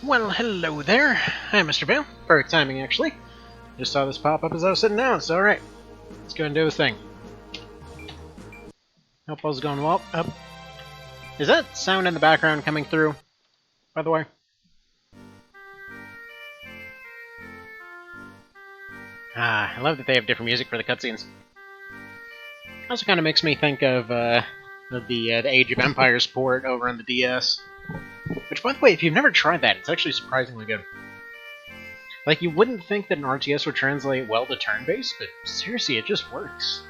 Well, hello there. Hi, Mr. Vale. Perfect timing, actually. Just saw this pop up as I was sitting down, so alright. Let's go and do a thing. Hope all's going well. Is that sound in the background coming through, by the way? I love that they have different music for the cutscenes. Also kind of makes me think of the Age of Empires port over on the DS. Which, by the way, if you've never tried that, it's actually surprisingly good. Like, you wouldn't think that an RTS would translate well to turn-based, but seriously, it just works.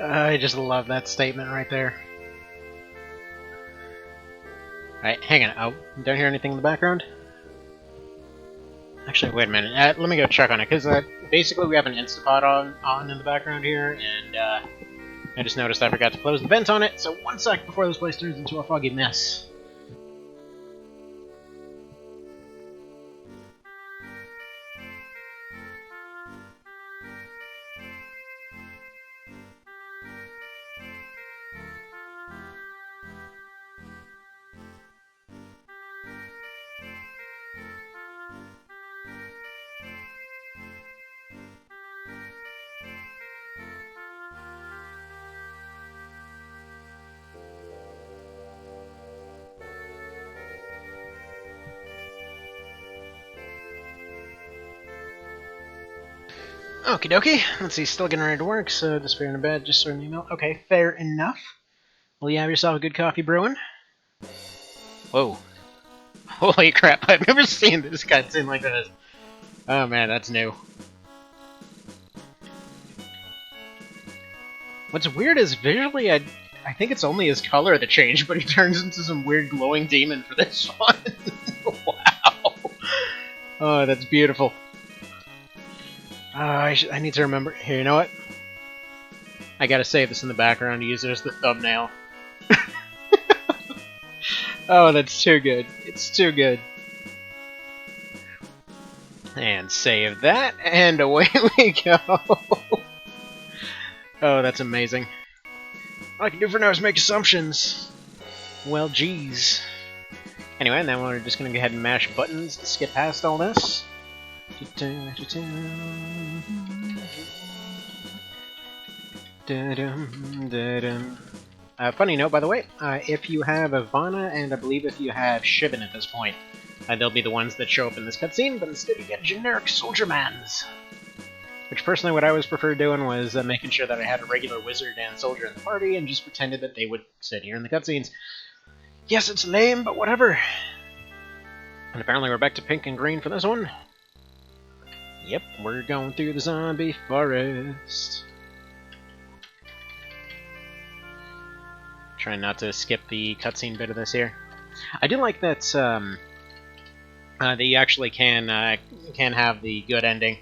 I just love that statement right there. Alright, hang on. Oh, don't hear anything in the background? Actually, wait a minute. Let me go check on it, because basically we have an Instapot on in the background here, and I just noticed I forgot to close the vent on it, so one sec before this place turns into a foggy mess. Okie dokie. Let's see, still getting ready to work, so disappearing to bed, just sort of email. Okay, fair enough. Well, you have yourself a good coffee brewing? Whoa. Holy crap, I've never seen this cutscene like this. Oh man, that's new. What's weird is visually, I think it's only his color that changed, but he turns into some weird glowing demon for this one. Wow. Oh, that's beautiful. I need to remember. Here, you know what? I gotta save this in the background to use it as the thumbnail. Oh, that's too good. It's too good. And save that, and away we go. Oh, that's amazing. All I can do for now is make assumptions. Well, geez. Anyway, and then we're just gonna go ahead and mash buttons to skip past all this. Funny note, by the way, if you have Ivana, and I believe if you have Shivan at this point, they'll be the ones that show up in this cutscene, but instead you get generic soldiermans. Which, personally, what I always preferred doing was making sure that I had a regular wizard and soldier in the party, and just pretended that they would sit here in the cutscenes. Yes, it's lame, but whatever. And apparently we're back to pink and green for this one. Yep, we're going through the zombie forest. Trying not to skip the cutscene bit of this here. I do like that that you actually can have the good ending,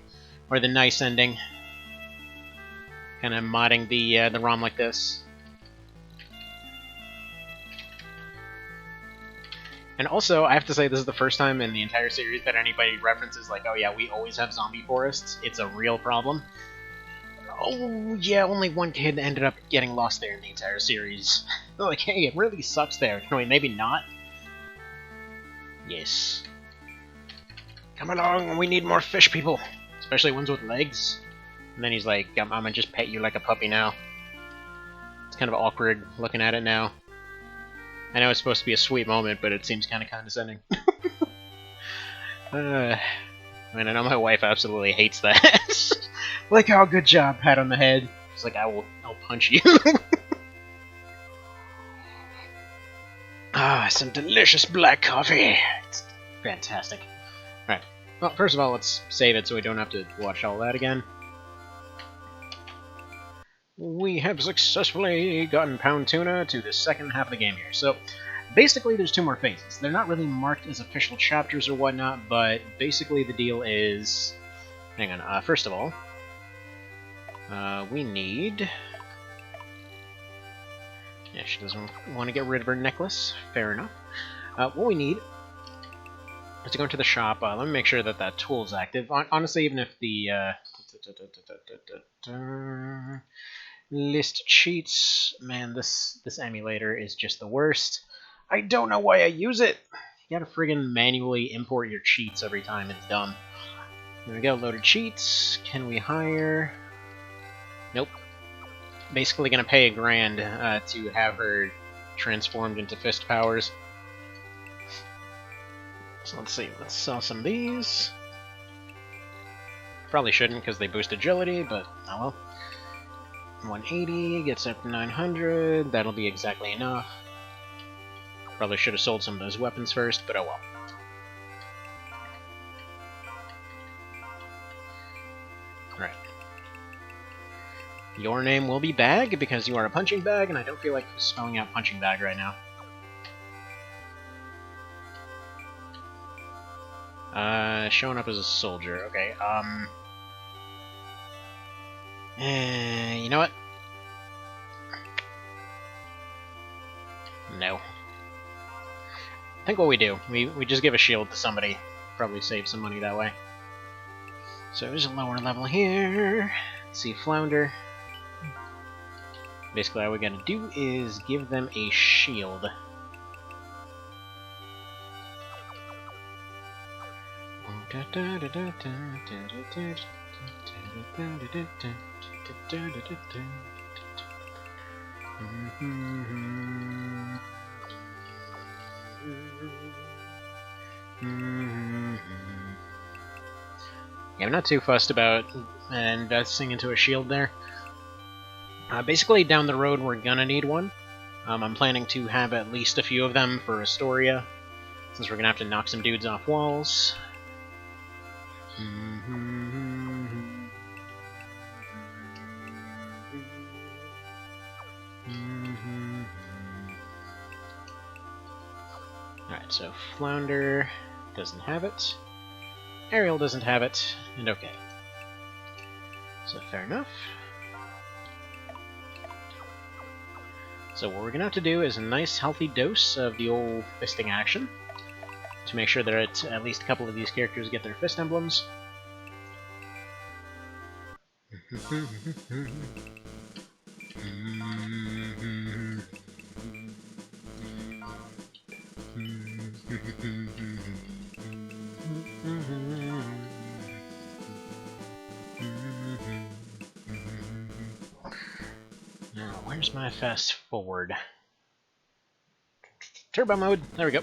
or the nice ending. Kind of modding the ROM like this. And also, I have to say, this is the first time in the entire series that anybody references, like, oh yeah, we always have zombie forests. It's a real problem. Oh, yeah, only one kid ended up getting lost there in the entire series. They're like, hey, it really sucks there. No, wait, maybe not? Yes. Come along, we need more fish people. Especially ones with legs. And then he's like, I'm gonna just pet you like a puppy now. It's kind of awkward looking at it now. I know it's supposed to be a sweet moment, but it seems kind of condescending. I mean, I know my wife absolutely hates that. Like, oh, good job, pat on the head. She's like, I'll punch you. Ah, some delicious black coffee. It's fantastic. Alright, well, first of all, let's save it so we don't have to watch all that again. We have successfully gotten Pound Tuna to the second half of the game here. So, basically, there's two more phases. They're not really marked as official chapters or whatnot, but basically the deal is... Hang on, first of all, we need... Yeah, she doesn't want to get rid of her necklace. Fair enough. What we need is to go into the shop. Let me make sure that that tool's active. Honestly, even if the List cheats. Man, this emulator is just the worst. I don't know why I use it. You gotta friggin' manually import your cheats every time. It's dumb. There we go, loaded cheats. Can we hire? Nope. Basically gonna pay $1,000 to have her transformed into fist powers. So let's see, let's sell some of these. Probably shouldn't because they boost agility, but oh well. 180 gets up to 900, that'll be exactly enough. Probably should have sold some of those weapons first, but oh well. Alright. Your name will be Bag, because you are a punching bag, and I don't feel like spelling out punching bag right now. Showing up as a soldier. Okay, you know what? No. I think what we do, we just give a shield to somebody. Probably save some money that way. So there's a lower level here. Let's see, Flounder. Basically all we gotta do is give them a shield. Yeah, I'm not too fussed about investing into a shield there. Basically, down the road, we're gonna need one. I'm planning to have at least a few of them for Astoria, since we're gonna have to knock some dudes off walls. Alright, so Flounder doesn't have it. Ariel doesn't have it, and okay. So fair enough. So what we're gonna have to do is a nice healthy dose of the old fisting action to make sure that at least a couple of these characters get their fist emblems. Now, where's my fast forward? Turbo mode, there we go.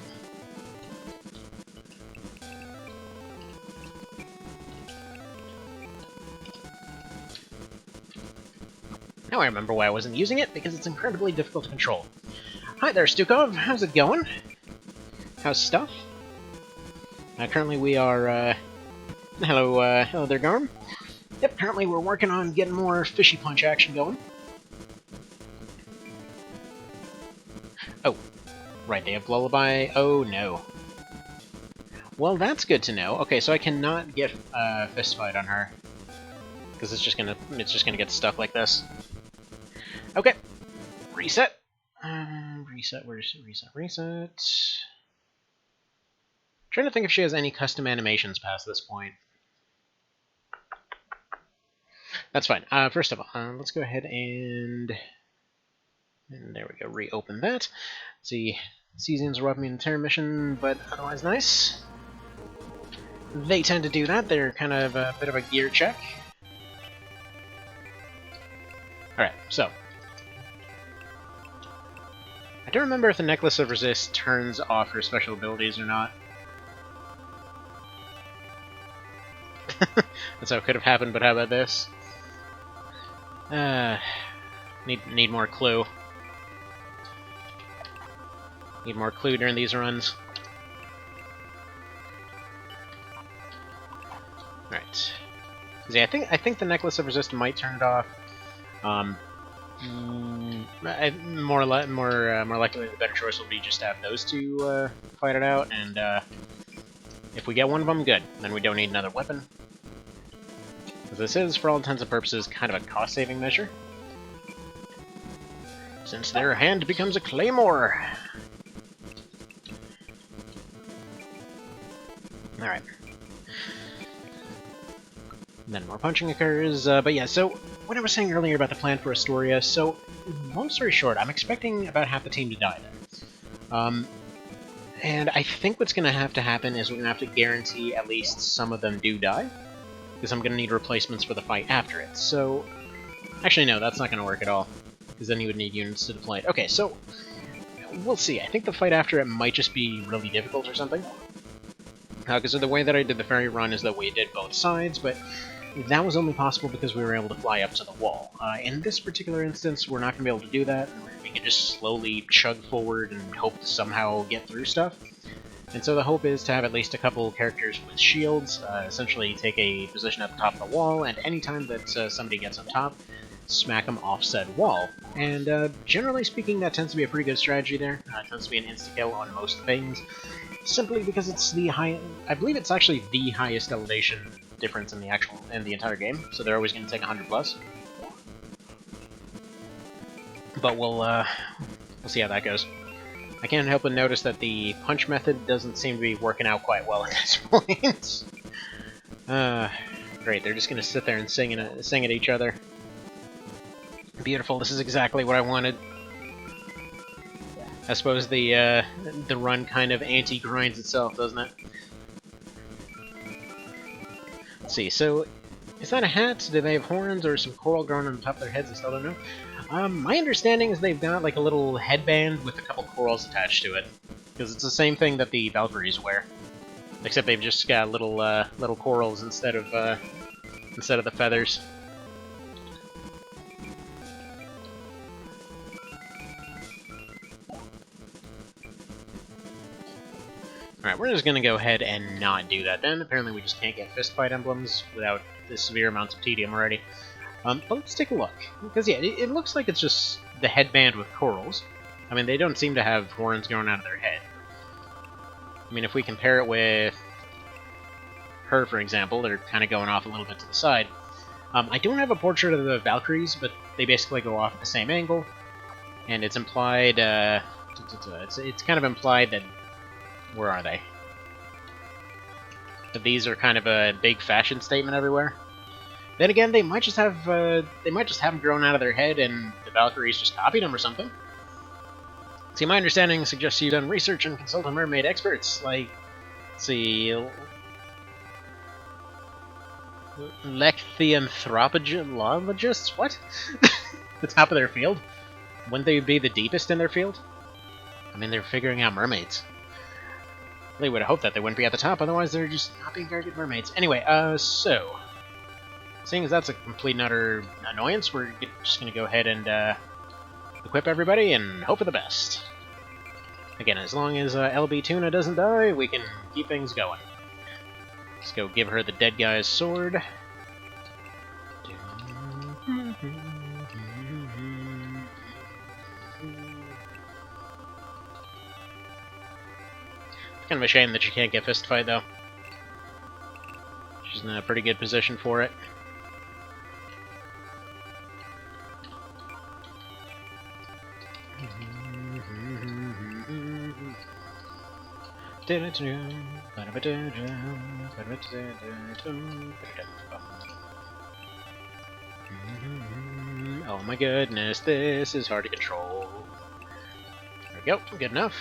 Now I remember why I wasn't using it, because it's incredibly difficult to control. Hi there, Stukov. How's it going? How's stuff? Currently we are, hello there, Garm. Yep, currently we're working on getting more fishy punch action going. Oh, right, they have Lullaby. Oh, no. Well, that's good to know. Okay, so I cannot get fist fight on her, because it's just gonna get stuck like this. Okay, reset. Reset. Where's reset? Trying to think if she has any custom animations past this point. That's fine. First of all, let's go ahead and there we go. Reopen that. Let's see, Cesians are welcoming the intermission, but otherwise nice. They tend to do that. They're kind of a bit of a gear check. All right, so. I don't remember if the Necklace of Resist turns off her special abilities or not. That's how it could have happened, but how about this? Need more clue. Need more clue during these runs. Right. See, I think the Necklace of Resist might turn it off. More likely the better choice will be just to have those two fight it out, and if we get one of them, good. Then we don't need another weapon. This is, for all intents and purposes, kind of a cost-saving measure, since their hand becomes a claymore. Alright. Then more punching occurs, but yeah, so what I was saying earlier about the plan for Astoria, so, long story short, I'm expecting about half the team to die there. And I think what's going to happen is we're going to have to guarantee at least some of them do die, because I'm going to need replacements for the fight after it. So, actually no, that's not going to work at all, because then you would need units to deploy it. Okay, so, we'll see. I think the fight after it might just be really difficult or something. Because the way that I did the ferry run is that we did both sides, but that was only possible because we were able to fly up to the wall. In this particular instance, we're not going to be able to do that. We can just slowly chug forward and hope to somehow get through stuff. And so the hope is to have at least a couple characters with shields, essentially take a position at the top of the wall, and anytime that somebody gets up top, smack them off said wall. And generally speaking, that tends to be a pretty good strategy there. It tends to be an insta-kill on most things, simply because it's the I believe it's actually the highest elevation difference in the entire game, so they're always going to take 100 plus. But we'll see how that goes. I can't help but notice that the punch method doesn't seem to be working out quite well at this point. Great, they're just going to sit there and sing at each other. Beautiful, this is exactly what I wanted. I suppose the run kind of anti-grinds itself, doesn't it? Let's see, so, is that a hat? Do they have horns or some coral growing on the top of their heads? I still don't know. My understanding is they've got like a little headband with a couple corals attached to it. Because it's the same thing that the Valkyries wear. Except they've just got little little corals instead of the feathers. Alright, we're just gonna go ahead and not do that then. Apparently we just can't get fistfight emblems without the severe amounts of tedium already. But let's take a look. Because yeah, it looks like it's just the headband with corals. I mean, they don't seem to have horns growing out of their head. I mean, if we compare it with her, for example, they're kind of going off a little bit to the side. I don't have a portrait of the Valkyries, but they basically go off at the same angle. And it's implied, it's kind of implied that, where are they? That these are kind of a big fashion statement everywhere. Then again, they might just have them grown out of their head, and the Valkyries just copied them or something. See, my understanding suggests you've done research and consulted mermaid experts, like, let's see, Lechthianthropologists? What? The top of their field? Wouldn't they be the deepest in their field? I mean, they're figuring out mermaids. They would have hoped that they wouldn't be at the top, otherwise they're just not being very good mermaids. Anyway, so, seeing as that's a complete and utter annoyance, we're just going to go ahead and equip everybody and hope for the best. Again, as long as LB Tuna doesn't die, we can keep things going. Let's go give her the dead guy's sword. Kind of a shame that she can't get fist fight though. She's in a pretty good position for it. Oh my goodness, this is hard to control. There we go, good enough.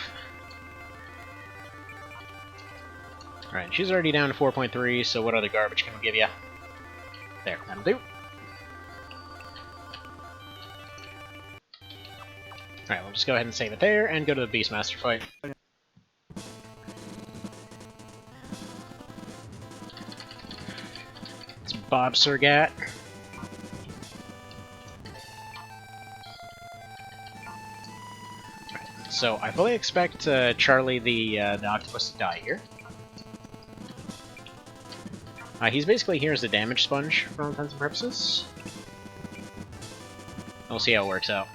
Alright, she's already down to 4.3, so what other garbage can we give you? There, that'll do. Alright, we'll just go ahead and save it there, and go to the Beastmaster fight. It's Bob Sergat. Right, so I fully expect Charlie the octopus to die here. He's basically here as a damage sponge, for all intents and purposes. We'll see how it works out.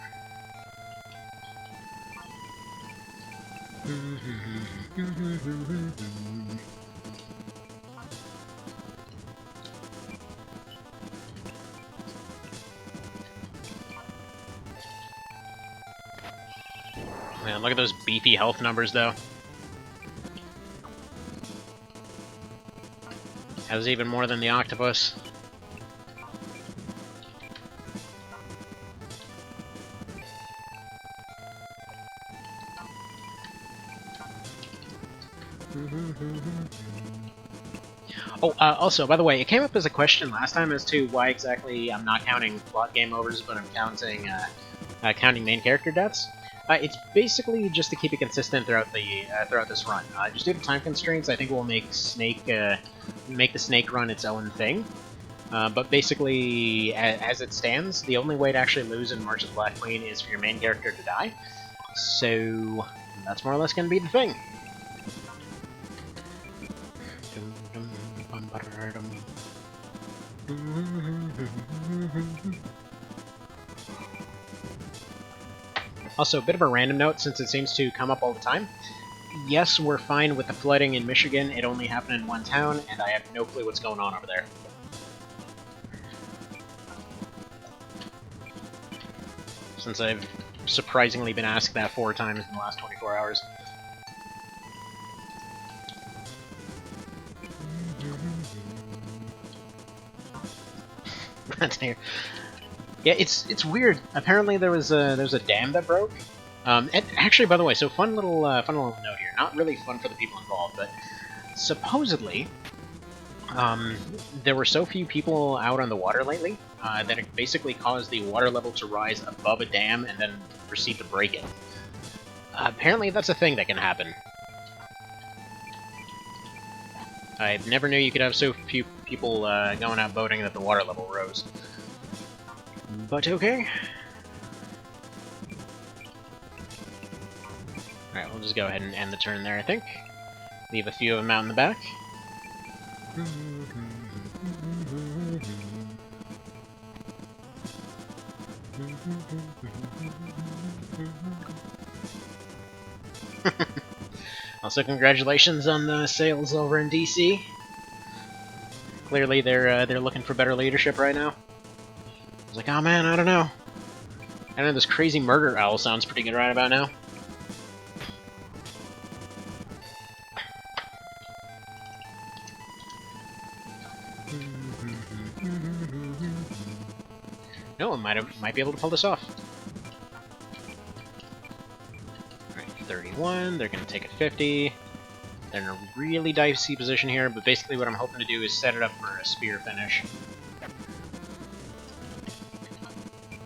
Man, look at those beefy health numbers, though. Has even more than the octopus. Oh, also, by the way, it came up as a question last time as to why exactly I'm not counting plot game overs, but I'm counting main character deaths. It's basically just to keep it consistent throughout this run. Just due to time constraints, I think we'll make the snake run its own thing. But basically, as it stands, the only way to actually lose in March of the Black Queen is for your main character to die. So that's more or less going to be the thing. Also, a bit of a random note, since it seems to come up all the time. Yes, we're fine with the flooding in Michigan. It only happened in one town, and I have no clue what's going on over there. Since I've surprisingly been asked that 4 times in the last 24 hours. That's here. Yeah, it's weird. Apparently there's a dam that broke. And actually, by the way, so fun little note here. Not really fun for the people involved, but supposedly, there were so few people out on the water lately that it basically caused the water level to rise above a dam and then proceed to break it. Apparently, that's a thing that can happen. I never knew you could have so few people going out boating that the water level rose. But okay. Alright, we'll just go ahead and end the turn there, I think. Leave a few of them out in the back. Also, congratulations on the sales over in DC. Clearly, they're looking for better leadership right now. I was like, oh man, I don't know. I know this crazy murder owl sounds pretty good right about now. No, I might be able to pull this off. Alright, 31, they're gonna take a 50. They're in a really dicey position here, but basically what I'm hoping to do is set it up for a spear finish.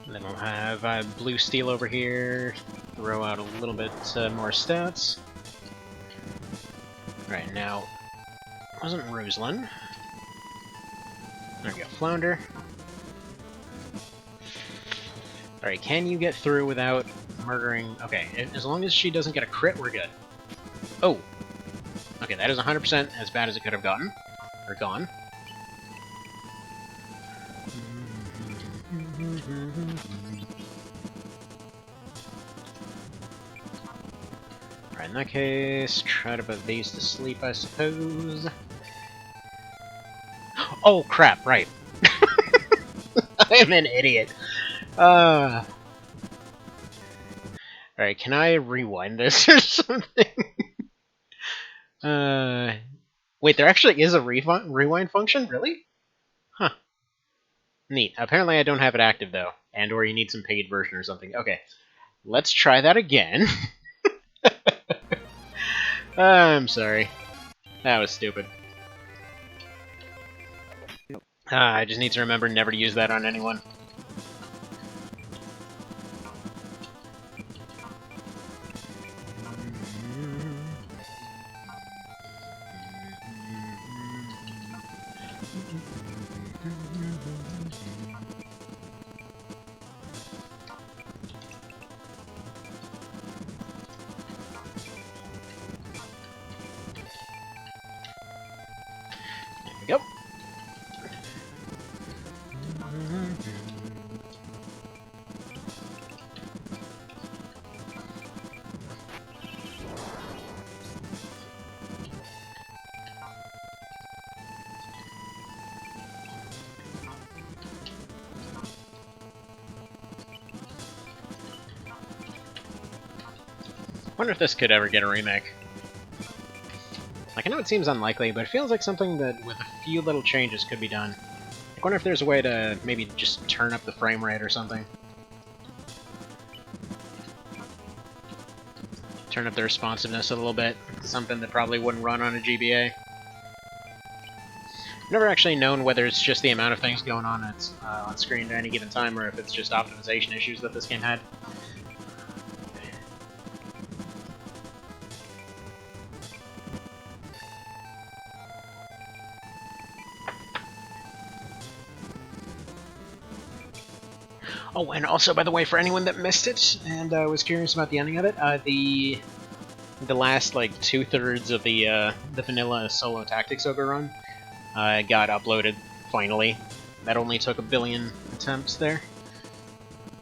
And then we'll have blue steel over here, throw out a little bit more stats. Alright, now, it wasn't Rosalind. There we go, Flounder. Alright, can you get through without murdering... Okay, as long as she doesn't get a crit, we're good. Oh! Okay, that is 100% as bad as it could have gotten. Or gone. Alright, in that case, try to put these to sleep, I suppose. Oh, crap, right. I'm an idiot. Alright, can I rewind this or something? Wait, there actually is a rewind function? Really? Huh. Neat. Apparently I don't have it active, though. And or you need some paid version or something. Okay. Let's try that again. I'm sorry. That was stupid. I just need to remember never to use that on anyone. There we go. Wonder if this could ever get a remake. Like, I know it seems unlikely, but it feels like something that, with a few little changes, could be done. I wonder if there's a way to maybe just turn up the frame rate or something. turn up the responsiveness a little bit. Something that probably wouldn't run on a GBA. Never actually known whether it's just the amount of things going on on screen at any given time, or if it's just optimization issues that this game had. Oh, and also, by the way, for anyone that missed it and was curious about the ending of it, the last like 2/3 of the vanilla solo tactics ogre run got uploaded finally. That only took 1 billion attempts there.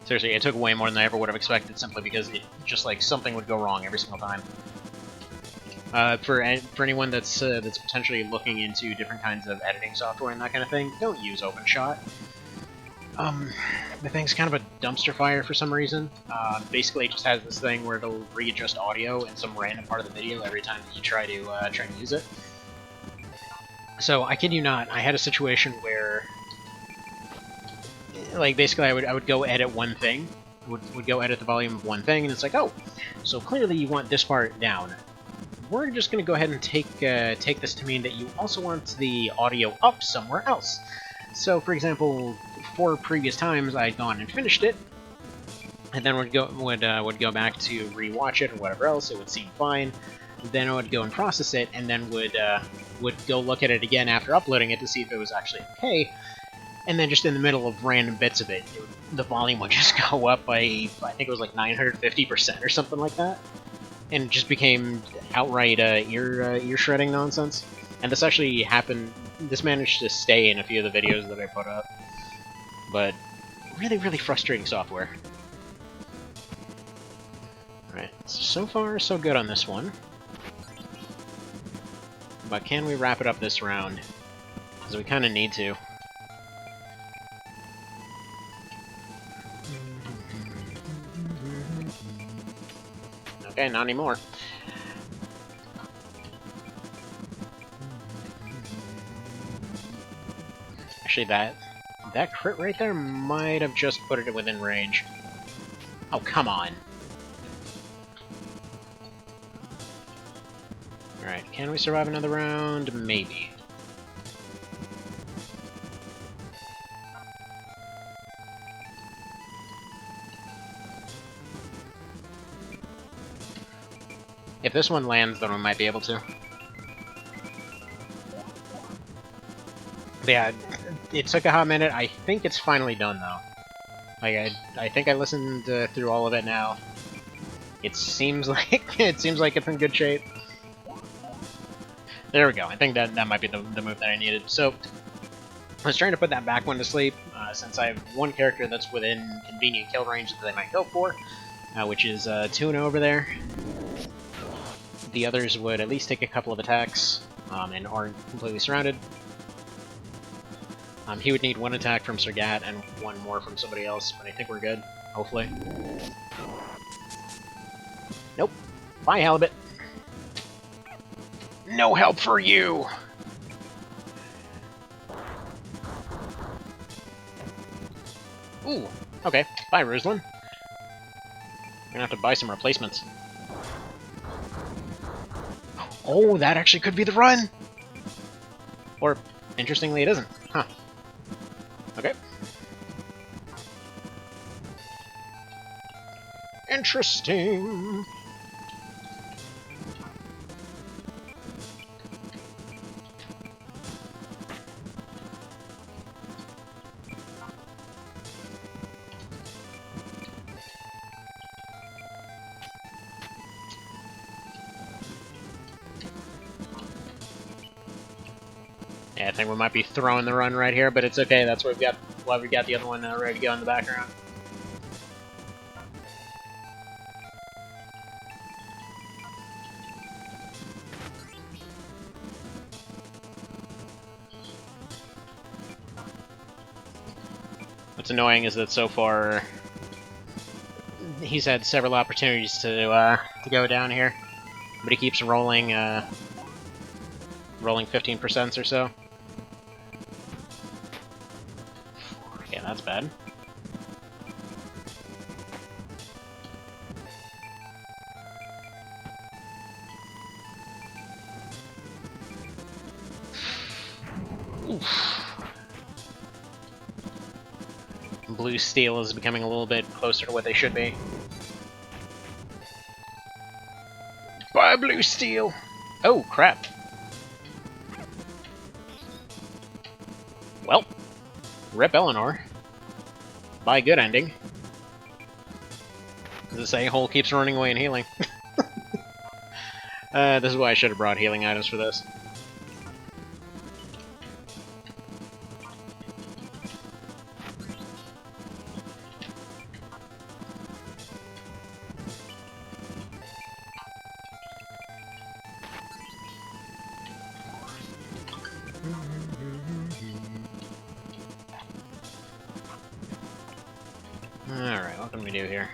Seriously, it took way more than I ever would have expected, simply because it just like something would go wrong every single time. For anyone that's potentially looking into different kinds of editing software and that kind of thing, don't use OpenShot. The thing's kind of a dumpster fire for some reason. Basically, it just has this thing where it'll readjust audio in some random part of the video every time that you try to use it. So I kid you not, I had a situation where, like, basically I would go edit one thing, would go edit the volume of one thing, and it's like, oh, so clearly you want this part down. We're just going to go ahead and take this to mean that you also want the audio up somewhere else. So, for example, 4 previous times I'd gone and finished it, and then would go back to rewatch it or whatever else. It would seem fine. Then I would go and process it, and then would go look at it again after uploading it to see if it was actually okay. And then just in the middle of random bits of it, the volume would just go up by, I think it was like 950% or something like that, and it just became outright ear shredding nonsense. And this actually happened. This managed to stay in a few of the videos that I put up, but really, really frustrating software. Alright, so far so good on this one. But can we wrap it up this round? Because we kind of need to. Okay, not anymore. Actually, that crit right there might have just put it within range. Oh, come on. Alright, can we survive another round? Maybe. If this one lands, then we might be able to. But yeah, it took a hot minute. I think it's finally done, though. Like, I think I listened through all of it now. It seems like it's in good shape. There we go. I think that might be the move that I needed. So I was trying to put that back one to sleep, since I have one character that's within convenient kill range that I might go for, which is Tuna over there. The others would at least take a couple of attacks and aren't completely surrounded. He would need 1 attack from Sir Gat and 1 more from somebody else, but I think we're good, hopefully. Nope. Bye, Halibut. No help for you! Ooh, okay. Bye, Ruslan. Gonna have to buy some replacements. Oh, that actually could be the run! Or, interestingly, it isn't. Huh. Okay. Interesting! Yeah, I think we might be throwing the run right here, but it's okay. That's why we've got the other one ready to go in the background. What's annoying is that so far he's had several opportunities to go down here, but he keeps rolling 15% or so. Okay, that's bad. Oof. Blue steel is becoming a little bit closer to what they should be. Bye, blue steel! Oh, crap. Well, rip Eleanor. Bye, good ending. As I say, Hole keeps running away and healing. This is why I should have brought healing items for this. Alright, what can we do here?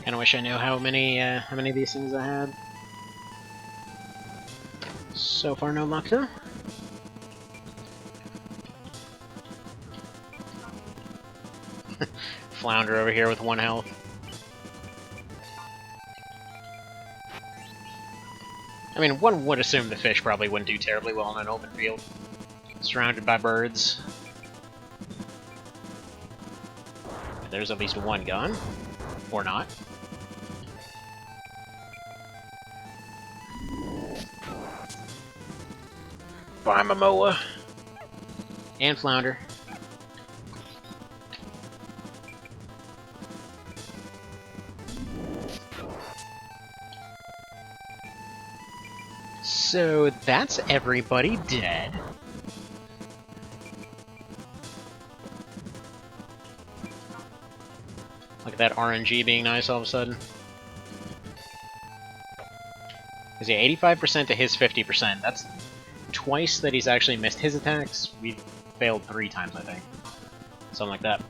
Kinda wish I knew how many of these things I had. So far, no luck, though. Flounder over here with 1 health. I mean, one would assume the fish probably wouldn't do terribly well in an open field, surrounded by birds. There's at least 1 gone. Or not. Bye, Momoa! And Flounder. So that's everybody dead. Look at that RNG being nice all of a sudden. Because yeah, 85% to his 50%. That's twice that he's actually missed his attacks. We failed 3 times, I think. Something like that.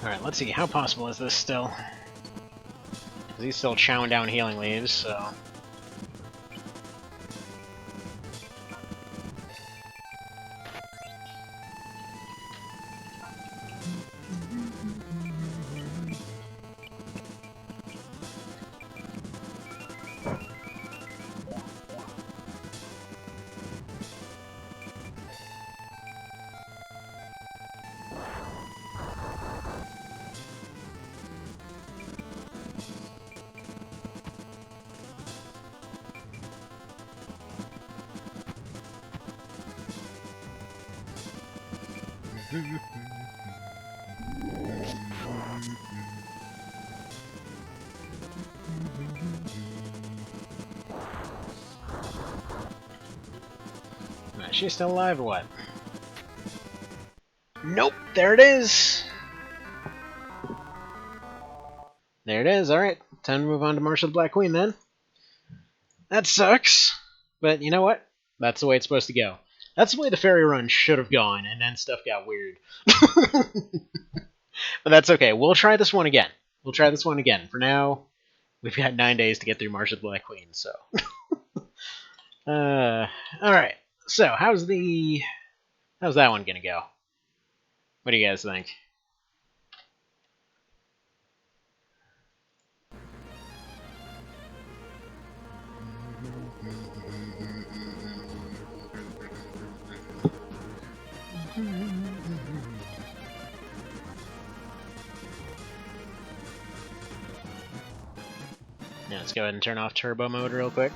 Alright, let's see, how possible is this still? He's still chowing down healing leaves, so... She's still alive or what? Nope, there it is! There it is, alright. Time to move on to March of the Black Queen then. That sucks, but you know what? That's the way it's supposed to go. That's the way the fairy run should have gone, and then stuff got weird. But that's okay, we'll try this one again. We'll try this one again. For now, we've got 9 days to get through March of the Black Queen, so... alright. So, how's that one gonna go? What do you guys think? Yeah, let's go ahead and turn off turbo mode real quick.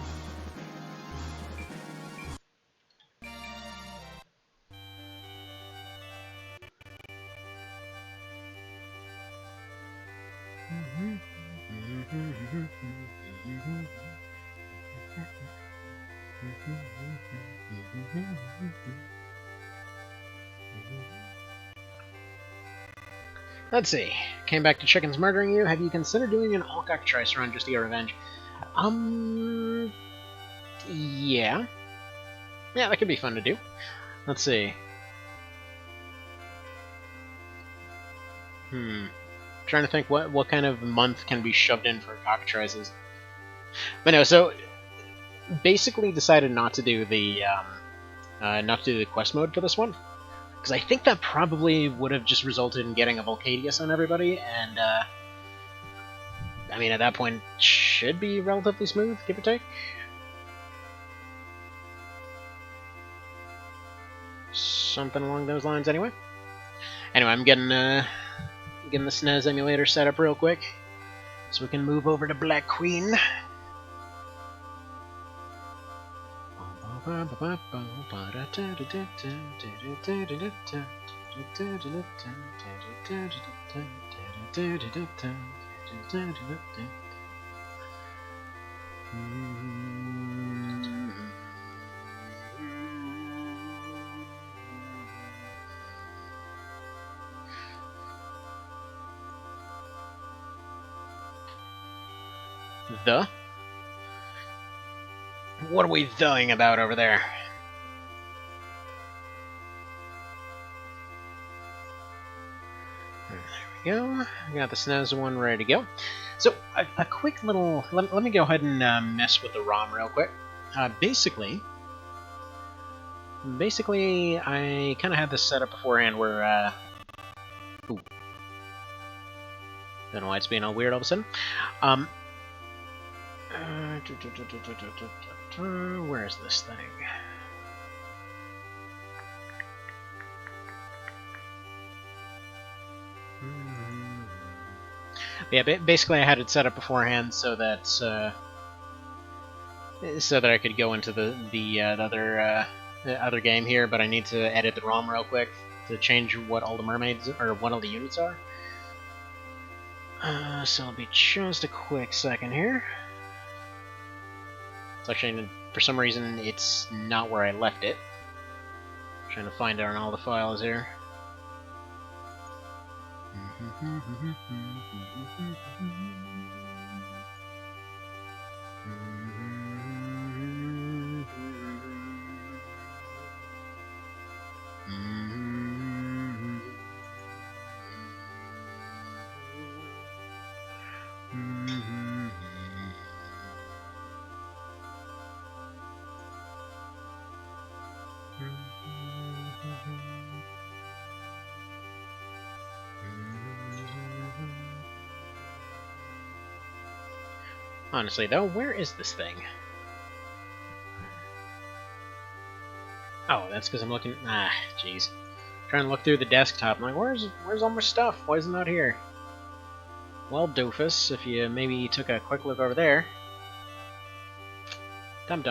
Let's see. Came back to chickens murdering you. Have you considered doing an all cockatrice run just to get revenge? Yeah. Yeah, that could be fun to do. Let's see. Trying to think what kind of month can be shoved in for cockatrices. But no, so basically decided not to do the quest mode for this one, because I think that probably would have just resulted in getting a Volcadius on everybody, and I mean at that point it should be relatively smooth, give or take. Something along those lines, anyway. Anyway, I'm getting the SNES emulator set up real quick, so we can move over to Black Queen. The? What are we thing about over there? There we go. We got the SNES one ready to go. So, a quick little... Let me go ahead and mess with the ROM real quick. Basically, I kind of had this set up beforehand where... Ooh. Don't know why it's being all weird all of a sudden. Where is this thing? Yeah, basically I had it set up beforehand so that I could go into the other game here, but I need to edit the ROM real quick to change what all the mermaids or what all the units are. So it'll be just a quick second here. It's actually, for some reason, it's not where I left it. I'm trying to find it on all the files here. Honestly, though, where is this thing? Oh, that's because I'm looking... Ah, jeez. Trying to look through the desktop. I'm like, where's all my stuff? Why isn't that here? Well, doofus, if you maybe took a quick look over there. Dum.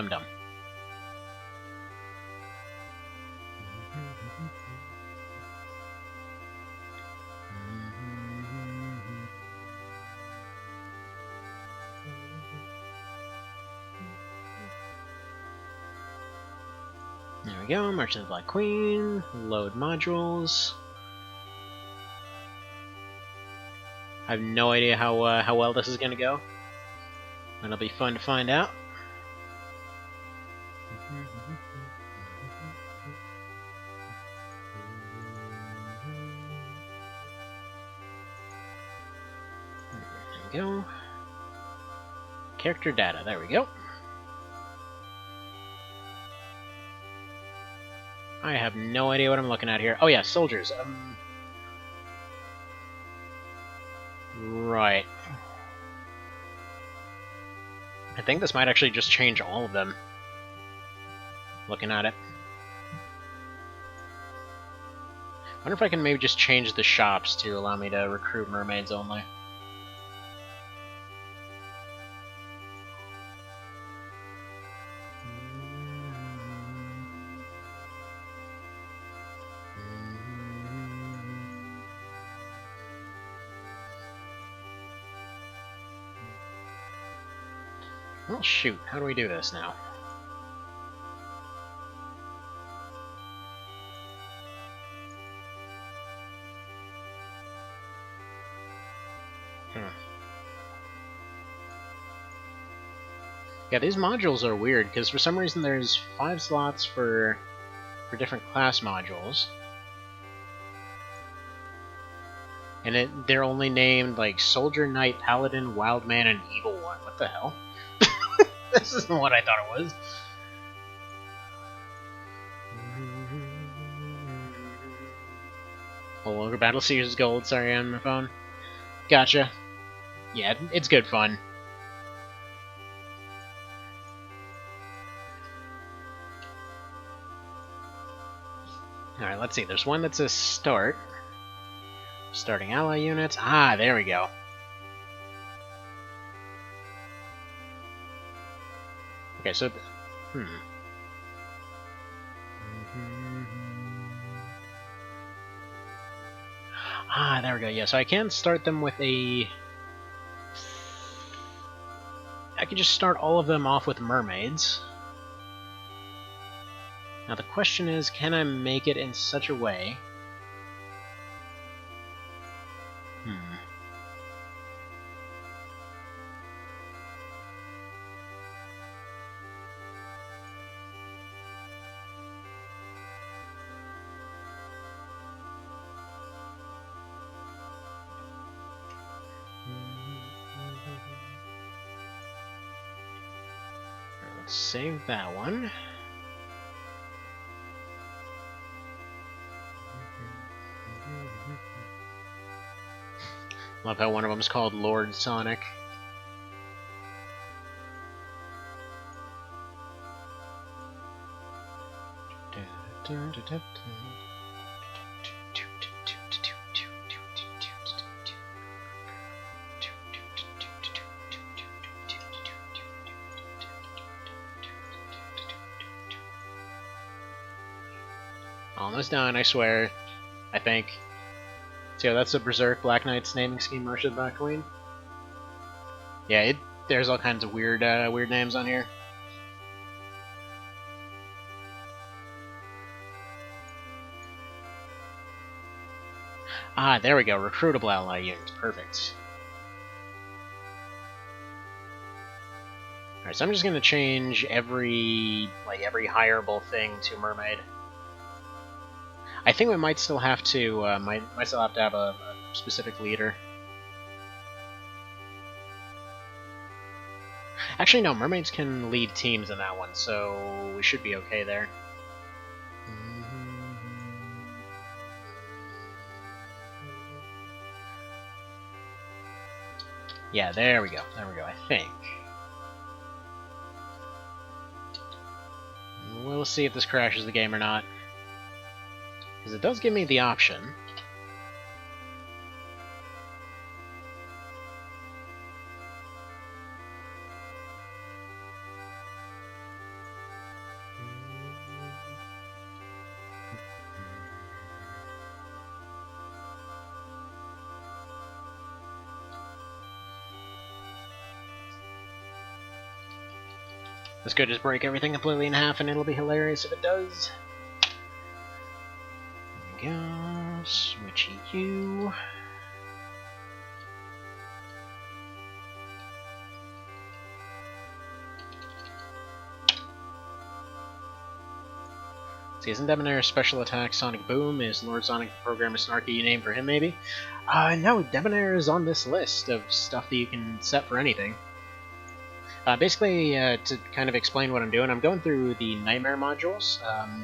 There we go, Merchant of the Black Queen, load modules. I have no idea how well this is going to go. It'll be fun to find out. There we go. Character data, there we go. I have no idea what I'm looking at here. Oh yeah, soldiers. Right. I think this might actually just change all of them. Looking at it. I wonder if I can maybe just change the shops to allow me to recruit mermaids only. Well, shoot. How do we do this now? Yeah, these modules are weird, because for some reason there's 5 slots for different class modules. And they're only named, like, Soldier, Knight, Paladin, Wildman, and Evil One. What the hell? This isn't what I thought it was. Oh, Ogre Battle Series Gold, sorry, on my phone. Gotcha. Yeah, it's good fun. Alright, let's see. There's one that says Start. Starting ally units. Ah, there we go. Okay, so... Ah, there we go. Yeah, so I can start them with a... I can just start all of them off with Mermaids. Now the question is, can I make it in such a way... Let's save that one. Love how one of them is called Lord Sonic. Almost done, I swear. I think. So yeah, that's the Berserk Black Knight's naming scheme, Marcia the Queen. Yeah, there's all kinds of weird names on here. Ah, there we go. Recruitable ally units. Perfect. Alright, so I'm just gonna change every hireable thing to Mermaid. I think we might still have to might still have to have a specific leader. Actually, no, Mermaids can lead teams in that one, so we should be okay there. Yeah, there we go. There we go, I think. We'll see if this crashes the game or not. Because it does give me the option. This could just break everything completely in half, and it'll be hilarious if it does. There we go. Switchy you. See, isn't Debonair's special attack Sonic Boom? Is Lord Sonic the program a snarky name for him, maybe? No, Debonair is on this list of stuff that you can set for anything. Basically, to kind of explain what I'm doing, I'm going through the Nightmare modules.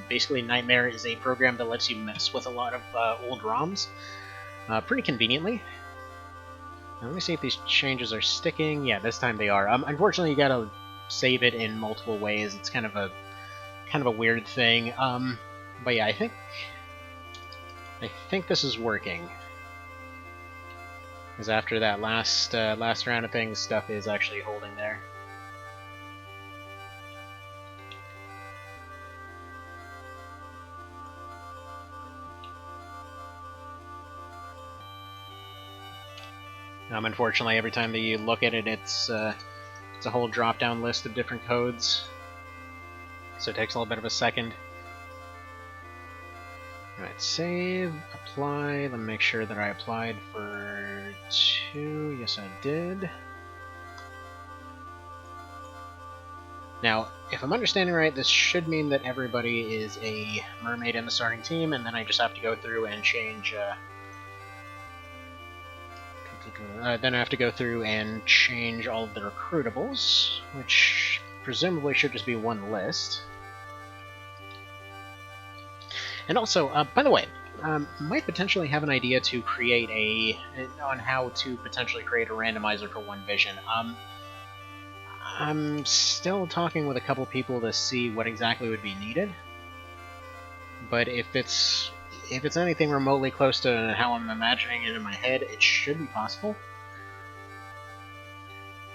Basically, Nightmare is a program that lets you mess with a lot of old ROMs, pretty conveniently. Now, let me see if these changes are sticking. Yeah, this time they are. Unfortunately, you gotta save it in multiple ways. It's kind of a weird thing. But yeah, I think this is working. Because after that last round of things, stuff is actually holding there. Unfortunately, every time that you look at it, it's a whole drop-down list of different codes, so it takes a little bit of a second. Alright, save, apply, let me make sure that I applied for 2, yes I did. Now, if I'm understanding right, this should mean that everybody is a mermaid in the starting team, and then I just have to go through and change. Then I have to go through and change all of the recruitables, which presumably should just be one list. And also, by the way, might potentially have an idea to create on how to potentially create a randomizer for one vision. I'm still talking with a couple people to see what exactly would be needed, but if it's anything remotely close to how I'm imagining it in my head, it should be possible.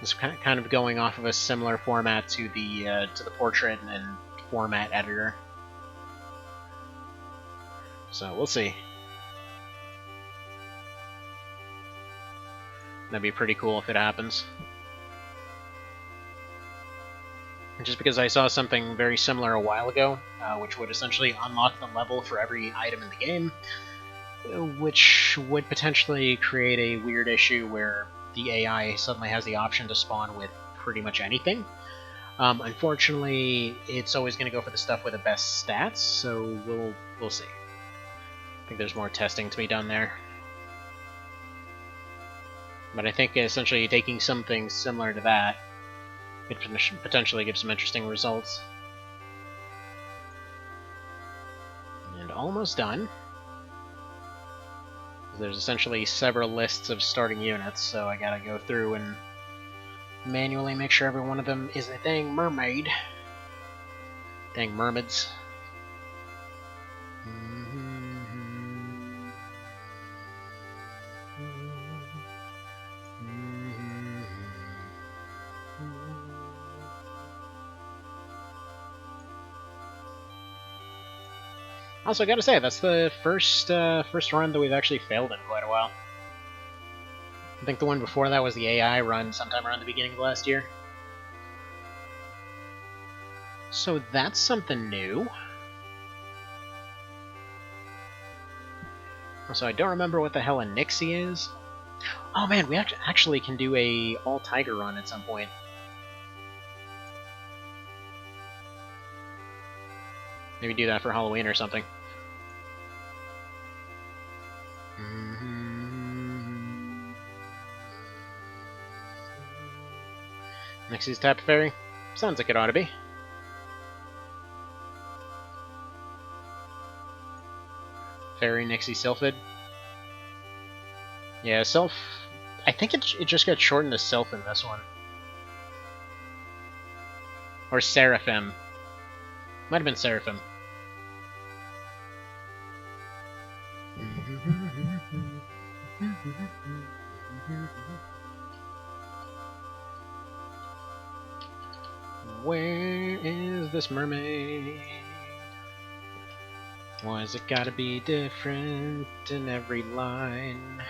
It's kind of going off of a similar format to the portrait and format editor. So we'll see. That'd be pretty cool if it happens. Just because I saw something very similar a while ago, which would essentially unlock the level for every item in the game, which would potentially create a weird issue where the AI suddenly has the option to spawn with pretty much anything. Unfortunately, it's always going to go for the stuff with the best stats, so we'll see. I think there's more testing to be done there. But I think essentially taking something similar to that could potentially give some interesting results. And almost done. There's essentially several lists of starting units, so I gotta go through and manually make sure every one of them is a dang mermaid. Dang mermaids. Also, I gotta say, that's the first run that we've actually failed in quite a while. I think the one before that was the AI run sometime around the beginning of last year. So that's something new. Also, I don't remember what the hell a Nixie is. Oh man, we actually can do a all-tiger run at some point. Maybe do that for Halloween or something. Nixie's Tap Fairy? Sounds like it ought to be. Fairy Nixie Sylphid. Yeah, Sylph... I think it just got shortened to Sylph in this one. Or Seraphim. Might have been Seraphim. Where is this mermaid? Why's it gotta be different in every line?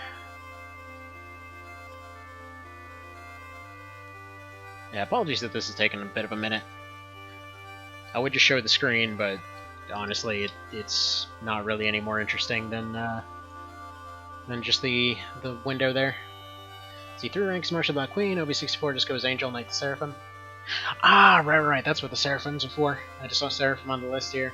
Yeah, apologies that this is taking a bit of a minute. I would just show the screen, but honestly, it's not really any more interesting than just the window there. See, 3 ranks Martial Black Queen, OB64 just goes Angel, Knight, the Seraphim. Ah, right, that's what the Seraphims are for. I just saw Seraphim on the list here.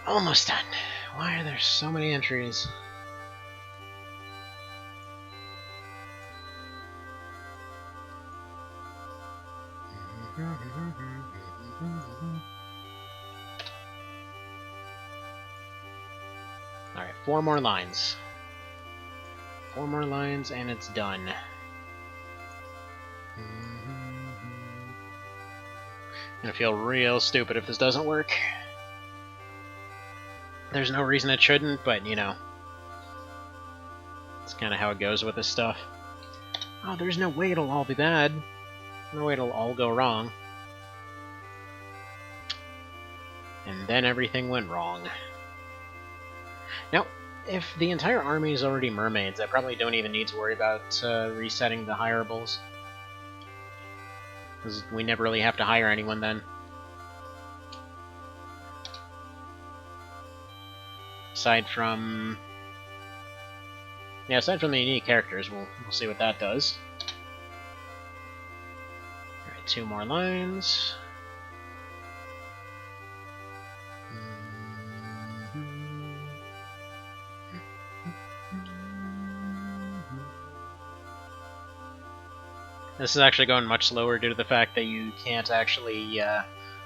Almost done. Why are there so many entries? Alright, 4 more lines. 4 more lines and it's done. Gonna feel real stupid if this doesn't work. There's no reason it shouldn't, but, you know. It's kind of how it goes with this stuff. Oh, there's no way it'll all be bad. No way it'll all go wrong. And then everything went wrong. Now, if the entire army is already mermaids, I probably don't even need to worry about resetting the hireables. Because we never really have to hire anyone then. Aside from... Yeah, aside from the unique characters, we'll see what that does. Alright, 2 more lines. This is actually going much slower due to the fact that you can't actually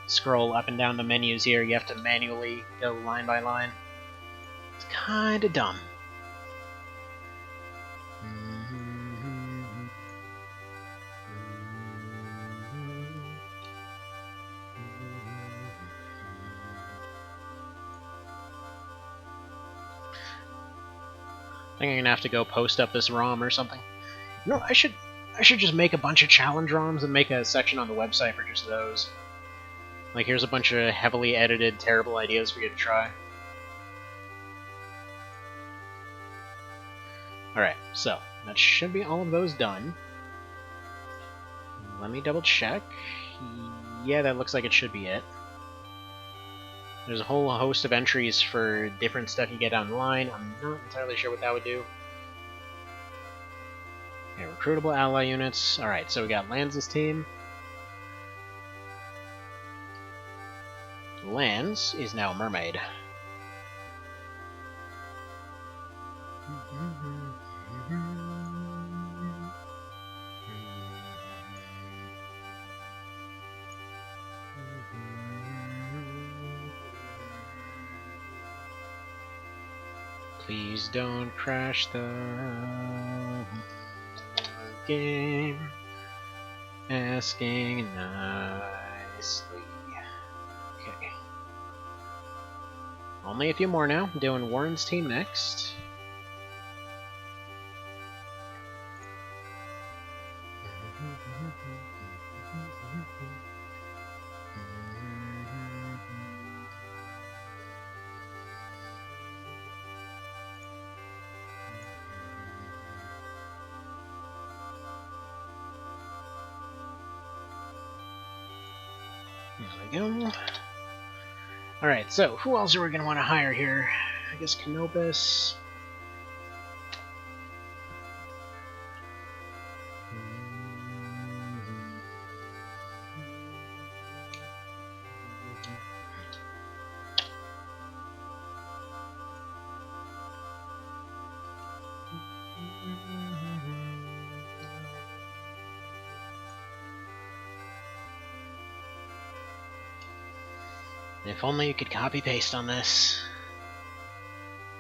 scroll up and down the menus here. You have to manually go line by line. It's kinda dumb. I think I'm gonna have to go post up this ROM or something. You know, I should just make a bunch of challenge ROMs and make a section on the website for just those. Like, here's a bunch of heavily edited, terrible ideas for you to try. Alright, so, that should be all of those done. Let me double check. Yeah, that looks like it should be it. There's a whole host of entries for different stuff you get online. I'm not entirely sure what that would do. Okay, recruitable ally units. Alright, so we got Lands' team. Lands is now Mermaid. Please don't crash the game. Asking nicely. Okay. Only a few more now. I'm doing Warren's team next. There we go. Alright, so who else are we going to want to hire here? I guess Canopus. If only you could copy-paste on this.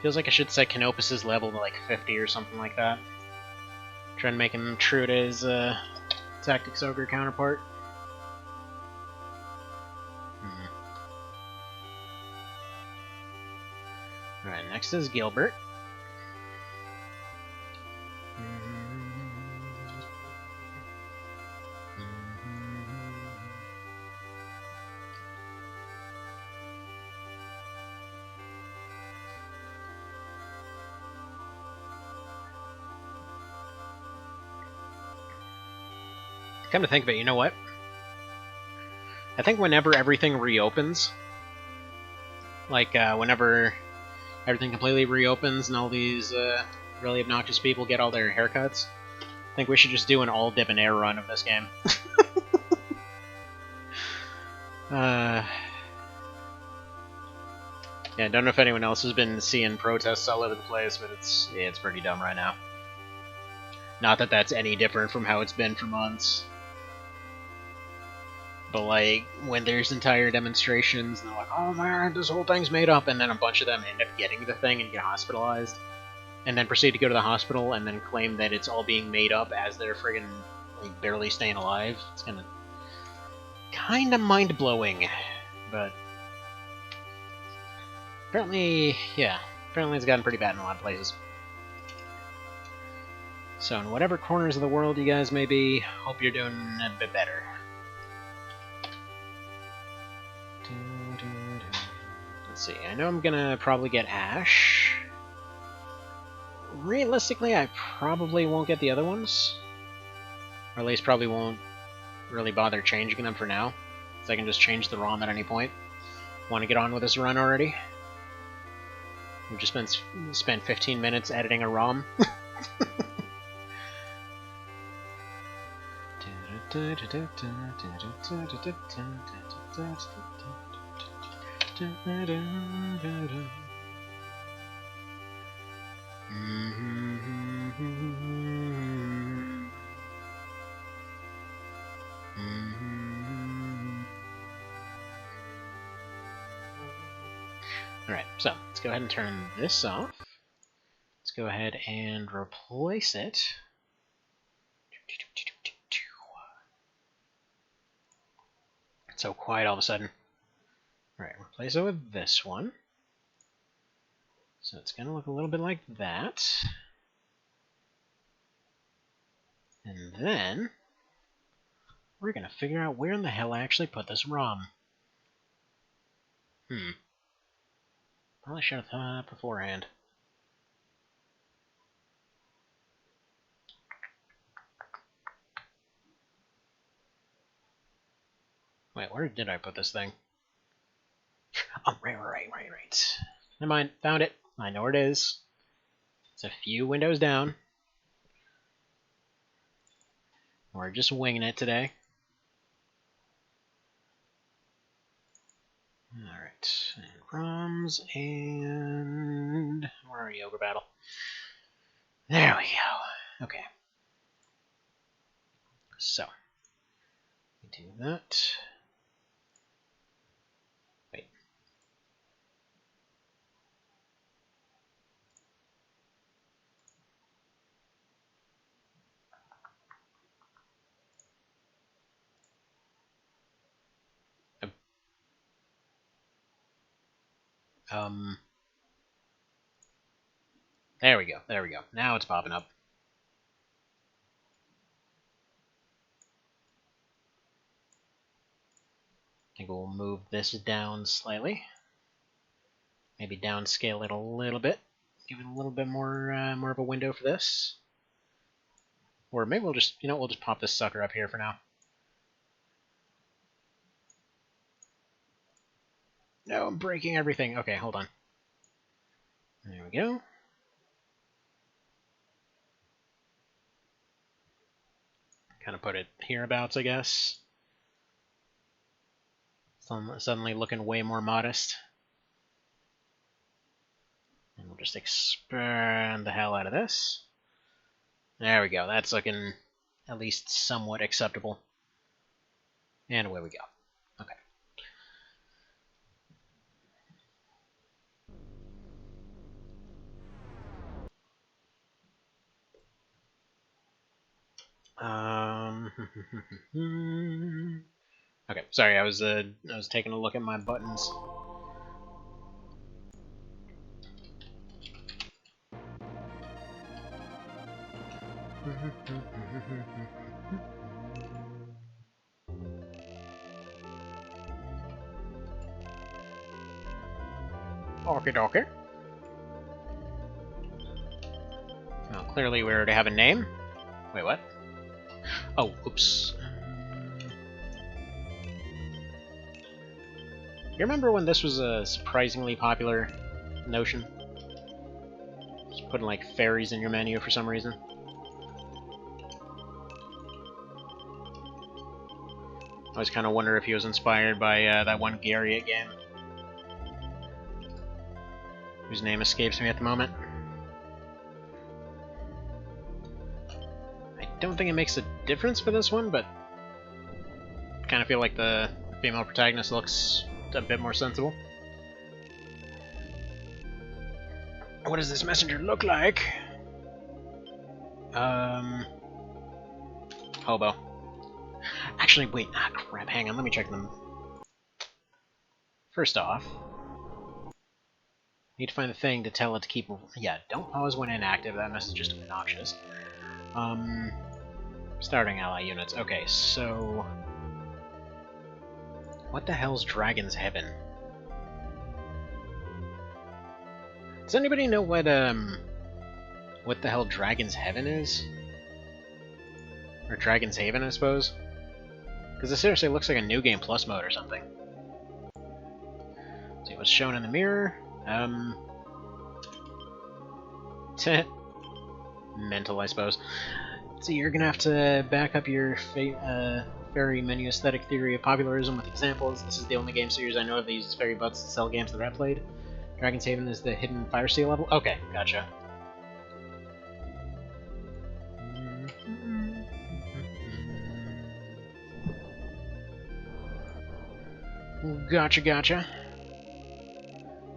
Feels like I should set Canopus' level to like 50 or something like that. Try to make him true to his Tactics Ogre counterpart. Alright, next is Gilbert. Come to think of it, you know what? I think whenever everything reopens, like whenever everything completely reopens and all these really obnoxious people get all their haircuts, I think we should just do an all debonair run of this game. Yeah, I don't know if anyone else has been seeing protests all over the place, but it's pretty dumb right now. Not that that's any different from how it's been for months. But, like, when there's entire demonstrations, and they're like, oh man, this whole thing's made up, and then a bunch of them end up getting the thing and get hospitalized, and then proceed to go to the hospital and then claim that it's all being made up as they're friggin' like, barely staying alive. It's kinda mind-blowing, but apparently it's gotten pretty bad in a lot of places. So in whatever corners of the world you guys may be, hope you're doing a bit better. Let's see, I know I'm gonna probably get Ash. realistically, I probably won't get the other ones. Or at least probably won't really bother changing them for now. So I can just change the ROM at any point. Want to get on with this run already? We've just spent 15 minutes editing a ROM. Alright, so let's go ahead and turn this off. Let's go ahead and replace it. It's so quiet all of a sudden. Alright, replace it with this one. So it's going to look a little bit like that. And then we're going to figure out where in the hell I actually put this ROM. Probably should have thought of that beforehand. Wait, where did I put this thing? Oh, right. Never mind, found it. I know where it is. It's a few windows down. We're just winging it today. Alright, and ROMs, and... where are you, Ogre Battle? There we go. Okay. So, we do that. Wait. There we go. Now it's popping up. I think we'll move this down slightly. Maybe downscale it a little bit. Give it a little bit more more of a window for this. Or maybe we'll just, we'll just pop this sucker up here for now. No, I'm breaking everything. Okay, hold on. There we go. Kind of put it hereabouts, I guess. Suddenly looking way more modest. And we'll just expand the hell out of this. There we go. That's looking at least somewhat acceptable. And away we go. Okay. Okay, sorry, I was taking a look at my buttons. Okie dokie. Well, clearly we already have a name. Wait, what? Oh, oops. You remember when this was a surprisingly popular notion? Just putting like fairies in your menu for some reason. I always kind of wonder if he was inspired by that one Chariot game, whose name escapes me at the moment. I don't think it makes a difference for this one, but I kind of feel like the female protagonist looks a bit more sensible. What does this messenger look like? Hobo. Actually, wait, crap, hang on, let me check them. First off, need to find the thing to tell it to keep... Yeah, don't pause when inactive, that message is just obnoxious. Starting ally units. Okay, so... what the hell's Dragon's Heaven? Does anybody know what, what the hell Dragon's Heaven is? Or Dragon's Haven, I suppose? Because it seriously looks like a New Game Plus mode or something. Let's see what's shown in the mirror. Mental, I suppose. So you're gonna have to back up your fairy menu aesthetic theory of popularism with examples. This is the only game series I know of that uses fairy butts to sell games that I've played. Dragon's Haven is the hidden Fire Sea level? Okay, gotcha. Gotcha.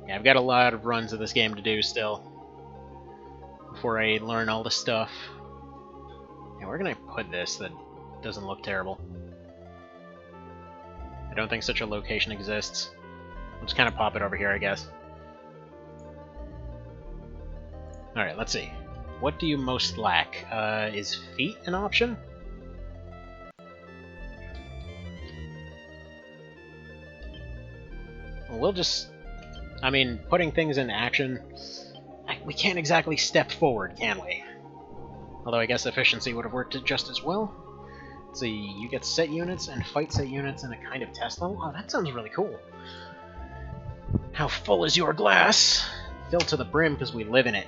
Yeah, I've got a lot of runs of this game to do still before I learn all the stuff. Yeah, where can I put this that doesn't look terrible? I don't think such a location exists. I'll just kind of pop it over here, I guess. Alright, let's see. What do you most lack? Is feet an option? Well, we'll just... I mean, putting things into action... We can't exactly step forward, can we? Although I guess efficiency would have worked just as well. Let's see, you get set units and fight set units in a kind of test level? Oh, that sounds really cool. How full is your glass? Filled to the brim because we live in it.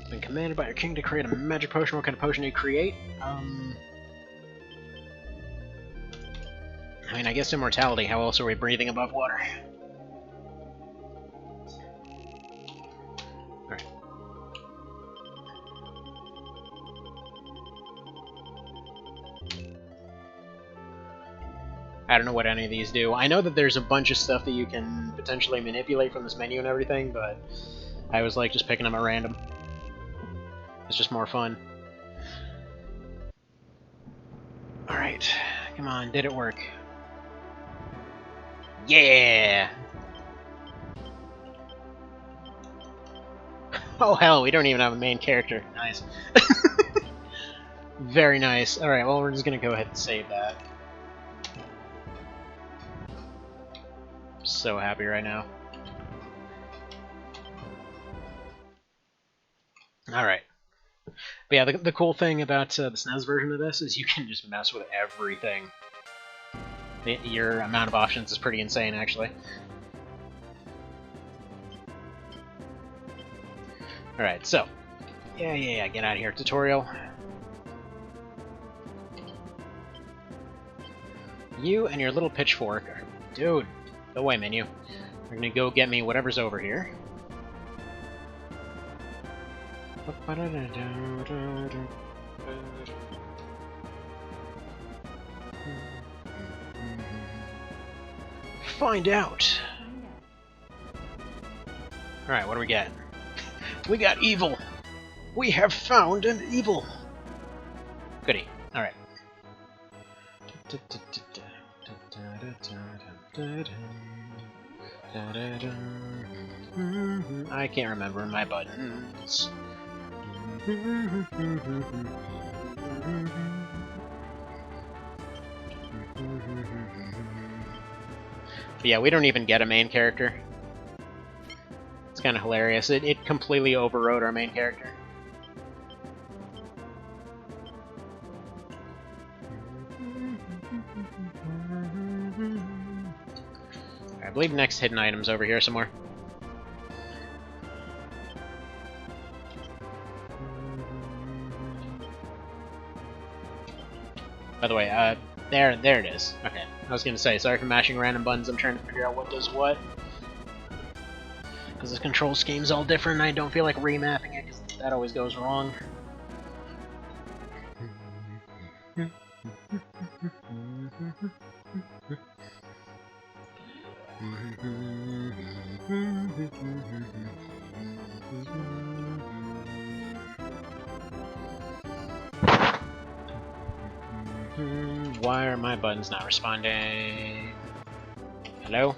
Been commanded by your king to create a magic potion. What kind of potion do you create? I mean, I guess immortality. How else are we breathing above water? Alright. I don't know what any of these do. I know that there's a bunch of stuff that you can potentially manipulate from this menu and everything, but I was like just picking them at random. It's just more fun. Alright, come on, did it work? Yeah! Oh hell, we don't even have a main character. Nice. Very nice. Alright, well we're just gonna go ahead and save that. I'm so happy right now. Alright. But yeah, the cool thing about the SNES version of this is you can just mess with everything. Your amount of options is pretty insane, actually. Alright, so. Yeah, get out of here, tutorial. You and your little pitchfork are... Dude, go away, menu. We're gonna go get me whatever's over here. Find out! Alright, what do we get? We got evil! We have found an evil! Goody. Alright. I can't remember my buttons. But yeah, we don't even get a main character. It's kind of hilarious. It completely overrode our main character. I believe next hidden item's over here somewhere. By the way, there it is. Okay, I was gonna say, sorry for mashing random buttons, I'm trying to figure out what does what. Because the control scheme's all different, and I don't feel like remapping it, because that always goes wrong. Why are my buttons not responding? Hello?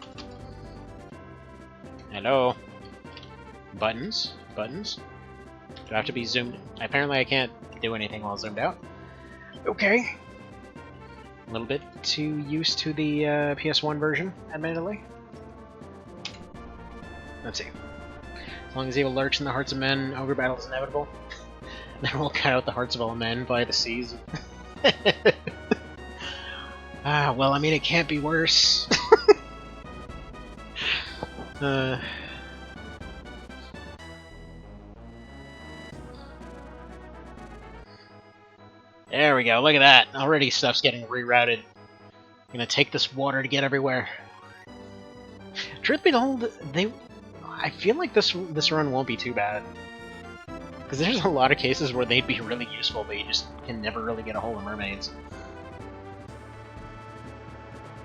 Hello? Buttons? Buttons? Do I have to be zoomed? Apparently I can't do anything while zoomed out. Okay. A little bit too used to the PS1 version, admittedly. Let's see. As long as evil lurks in the hearts of men, ogre battle is inevitable. Then we'll cut out the hearts of all men via the seas. Well, I mean, it can't be worse. There we go, look at that. Already stuff's getting rerouted. I'm gonna take this water to get everywhere. Truth be told, I feel like this run won't be too bad. Because there's a lot of cases where they'd be really useful, but you just can never really get a hold of mermaids.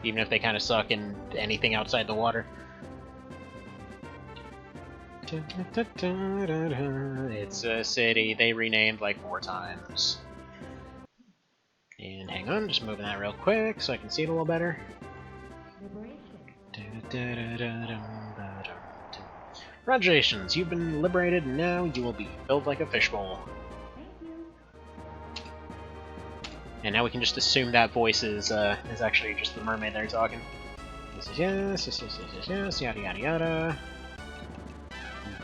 Even if they kind of suck in anything outside the water. It's a city they renamed like 4 times. And hang on, just moving that real quick so I can see it a little better. Congratulations, you've been liberated, and now you will be filled like a fishbowl. And now we can just assume that voice is actually just the mermaid they're talking. This is yes, yada yada yada.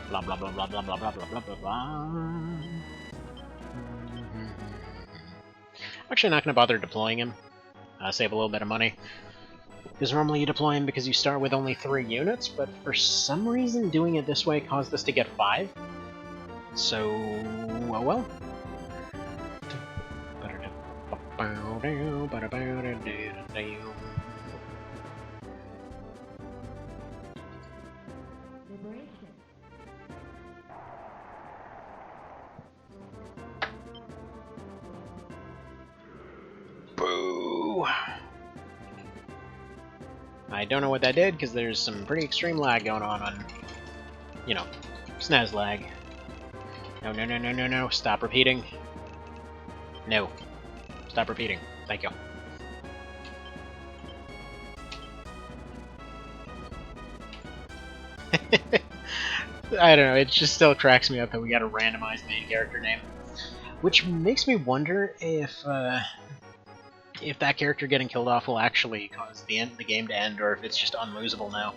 Blah blah blah blah blah blah blah blah blah blah. Actually not going to bother deploying him. Save a little bit of money. Because normally you deploy him because you start with only 3 units, but for some reason doing it this way caused us to get 5. So, oh well. Boo! I don't know what that did, because there's some pretty extreme lag going on, you know, SNES lag. No, no, no, no, no, no, stop repeating. No. Stop repeating. Thank you. I don't know, it just still cracks me up that we got a randomized main character name. Which makes me wonder if that character getting killed off will actually cause the game to end, or if it's just unlosable now.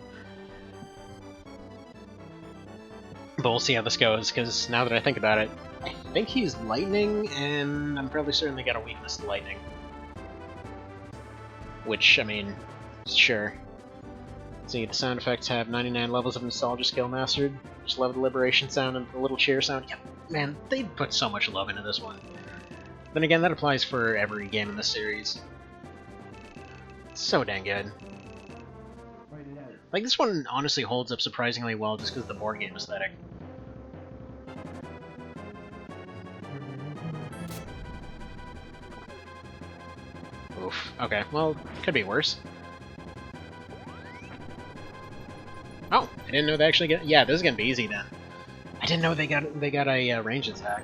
But we'll see how this goes, because now that I think about it, I think he's lightning, and I'm fairly certain they got a weakness to lightning. Which, I mean, sure. See, the sound effects have 99 levels of nostalgia skill mastered. Just love the liberation sound and the little cheer sound. Yeah, man, they put so much love into this one. Then again, that applies for every game in this series. It's so dang good. Like, this one honestly holds up surprisingly well just because of the board game aesthetic. Oof. Okay, well, could be worse. Oh, I didn't know they actually get. Yeah, this is gonna be easy then. I didn't know they got a range attack.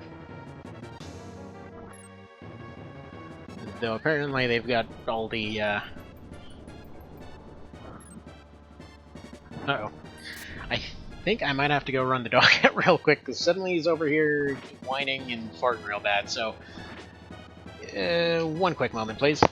Though apparently they've got all the. Uh-oh. I think I might have to go run the dog out real quick because suddenly he's over here whining and farting real bad. So, one quick moment, please.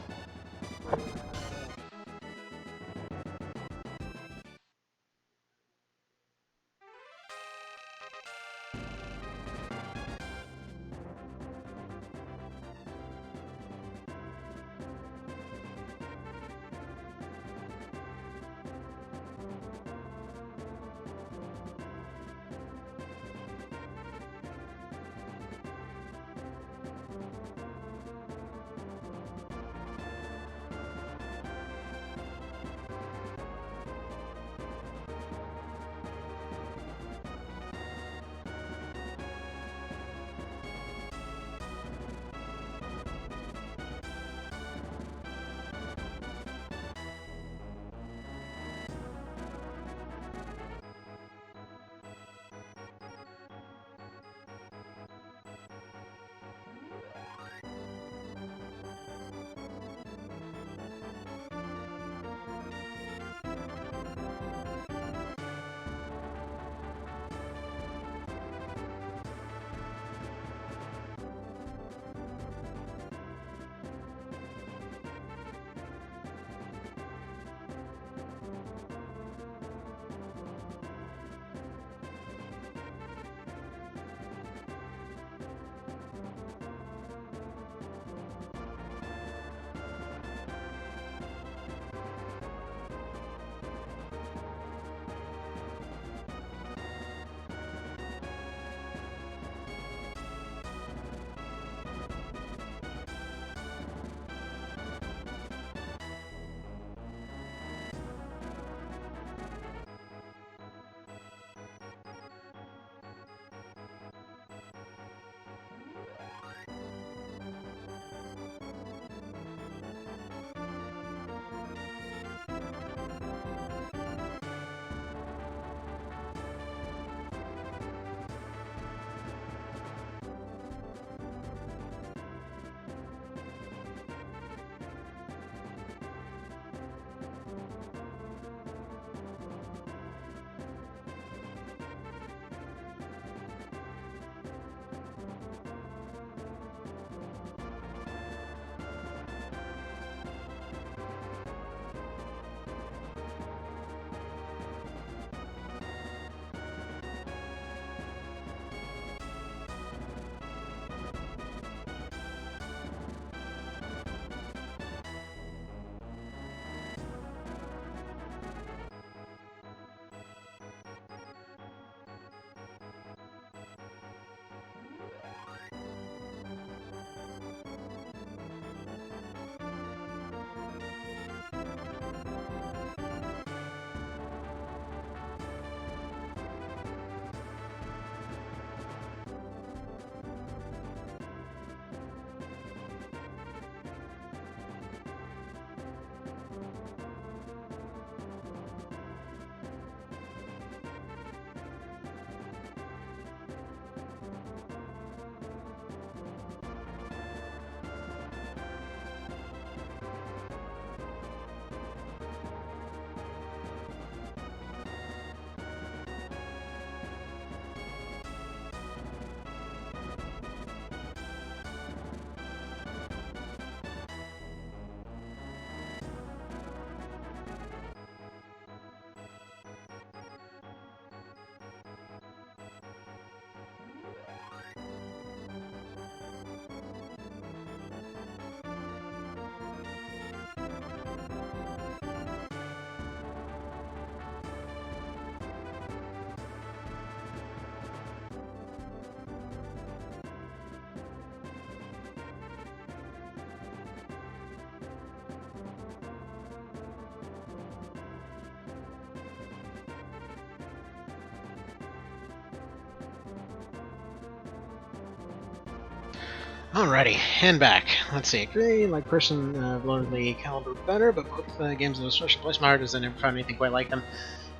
Alrighty, and back. Let's see. Agree, like person, learned the caliber better, but put the games in a special place. My artist, I never found anything quite like them.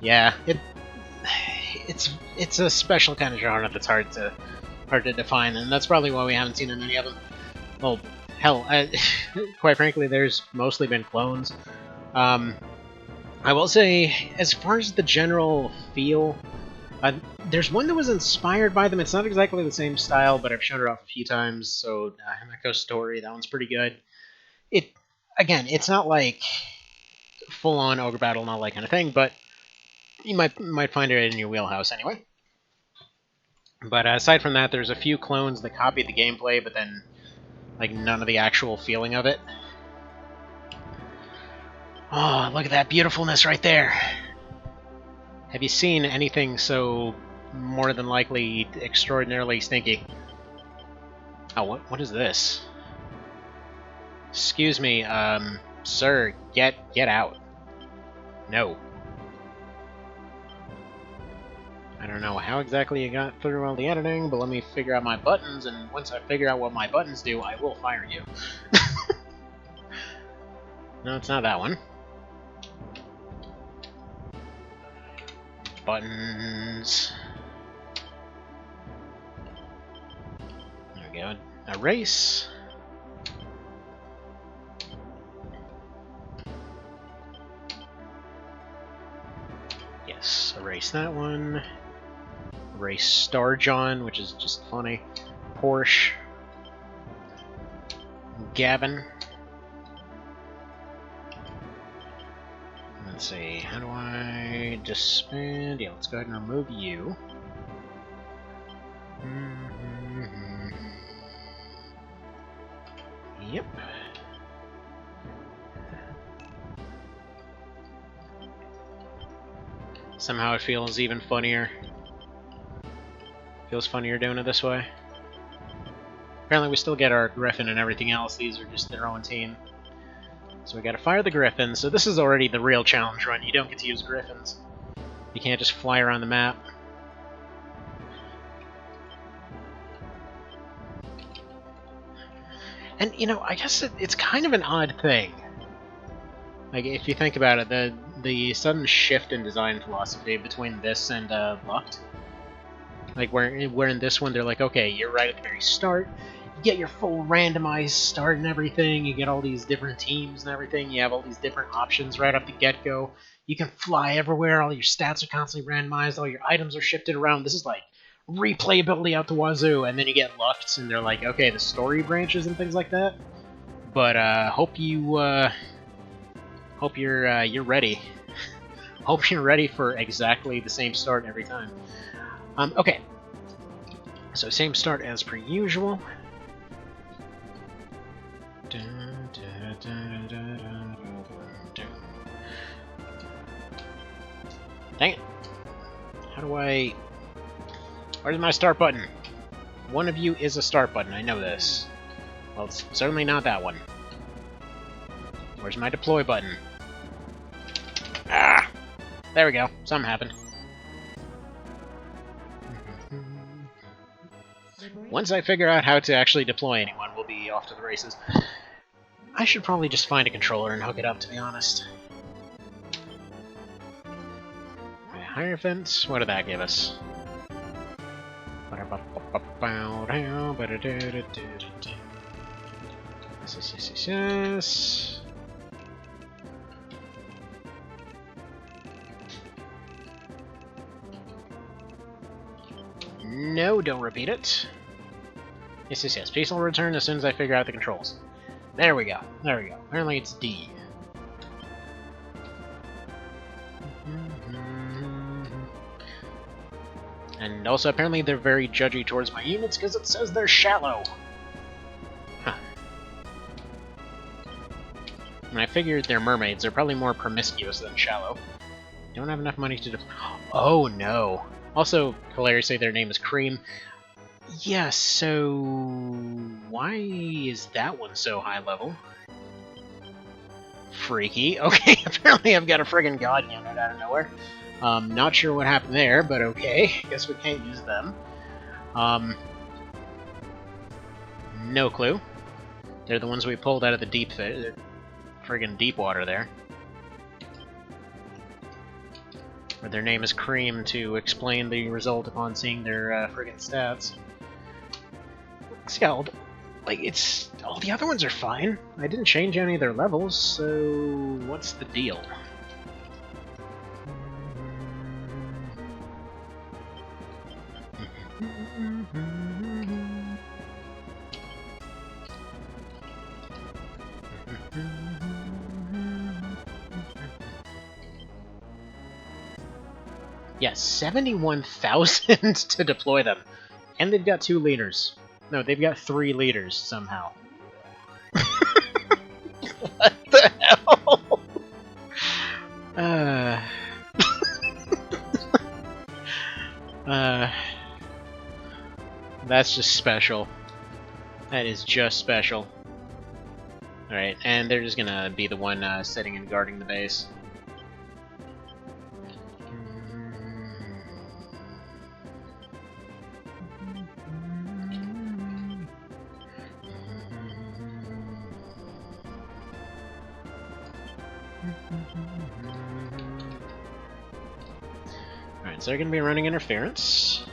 Yeah, it's a special kind of genre that's hard to define, and that's probably why we haven't seen in any of them. Well, hell, quite frankly, there's mostly been clones. I will say, as far as the general feel, there's one that was inspired by them. It's not exactly the same style, but I've shown it off a few times. So, Himeko Story, that one's pretty good. Again, it's not like full-on ogre battle and all that kind of thing, but you might find it in your wheelhouse anyway. But aside from that, there's a few clones that copy the gameplay, but then like none of the actual feeling of it. Oh, look at that beautifulness right there! Have you seen anything so more than likely extraordinarily stinky? Oh, what is this? Excuse me, sir, get out. No. I don't know how exactly you got through all the editing, but let me figure out my buttons, and once I figure out what my buttons do, I will fire you. No, it's not that one. Buttons. There we go. Erase. Yes, erase that one. Erase Star John, which is just funny. Porsche. Gavin. Let's see, how do I disband? Yeah, let's go ahead and remove you. Yep. Somehow it feels even funnier. Feels funnier doing it this way. Apparently we still get our Griffin and everything else. These are just their own team. So we gotta fire the Griffin. So this is already the real challenge run. You don't get to use Griffins. You can't just fly around the map. And, you know, I guess it's kind of an odd thing. Like, if you think about it, the sudden shift in design philosophy between this and Lucht. Like, where in this one they're like, okay, you're right at the very start. You get your full randomized start and everything. You get all these different teams and everything. You have all these different options right off the get-go. You can fly everywhere. All your stats are constantly randomized. All your items are shifted around. This is like replayability out the wazoo. And then you get Luchts, and they're like, okay, the story branches and things like that. But hope you're ready. Hope you're ready for exactly the same start every time. Okay. So same start as per usual. Dang it. How do I... Where's my start button? One of you is a start button, I know this. Well, it's certainly not that one. Where's my deploy button? Ah! There we go. Something happened. Once I figure out how to actually deploy anyone, we'll be off to the races. I should probably just find a controller and hook it up, to be honest. Hierophant, what did that give us? Yes. No, don't repeat it. Yes. Peace will return as soon as I figure out the controls. There we go. Apparently it's D. And also, apparently they're very judgy towards my units because it says they're shallow. Huh. And I figured they're mermaids. They're probably more promiscuous than shallow. Don't have enough money to Oh, no. Also, hilarious say their name is Cream. Yeah, so... why is that one so high level? Freaky. Okay, apparently I've got a friggin' god unit out of nowhere. Not sure what happened there, but okay. Guess we can't use them. No clue. They're the ones we pulled out of the friggin' deep water there. Where their name is Cream to explain the result upon seeing their friggin' stats. See how, like, it's... all the other ones are fine. I didn't change any of their levels, so what's the deal? Yeah, 71,000 to deploy them. And they've got 2 leaders. No, they've got 3 leaders, somehow. What the hell? That's just special. That is just special. Alright, and they're just gonna be the one sitting and guarding the base. Alright, so they're gonna be running interference.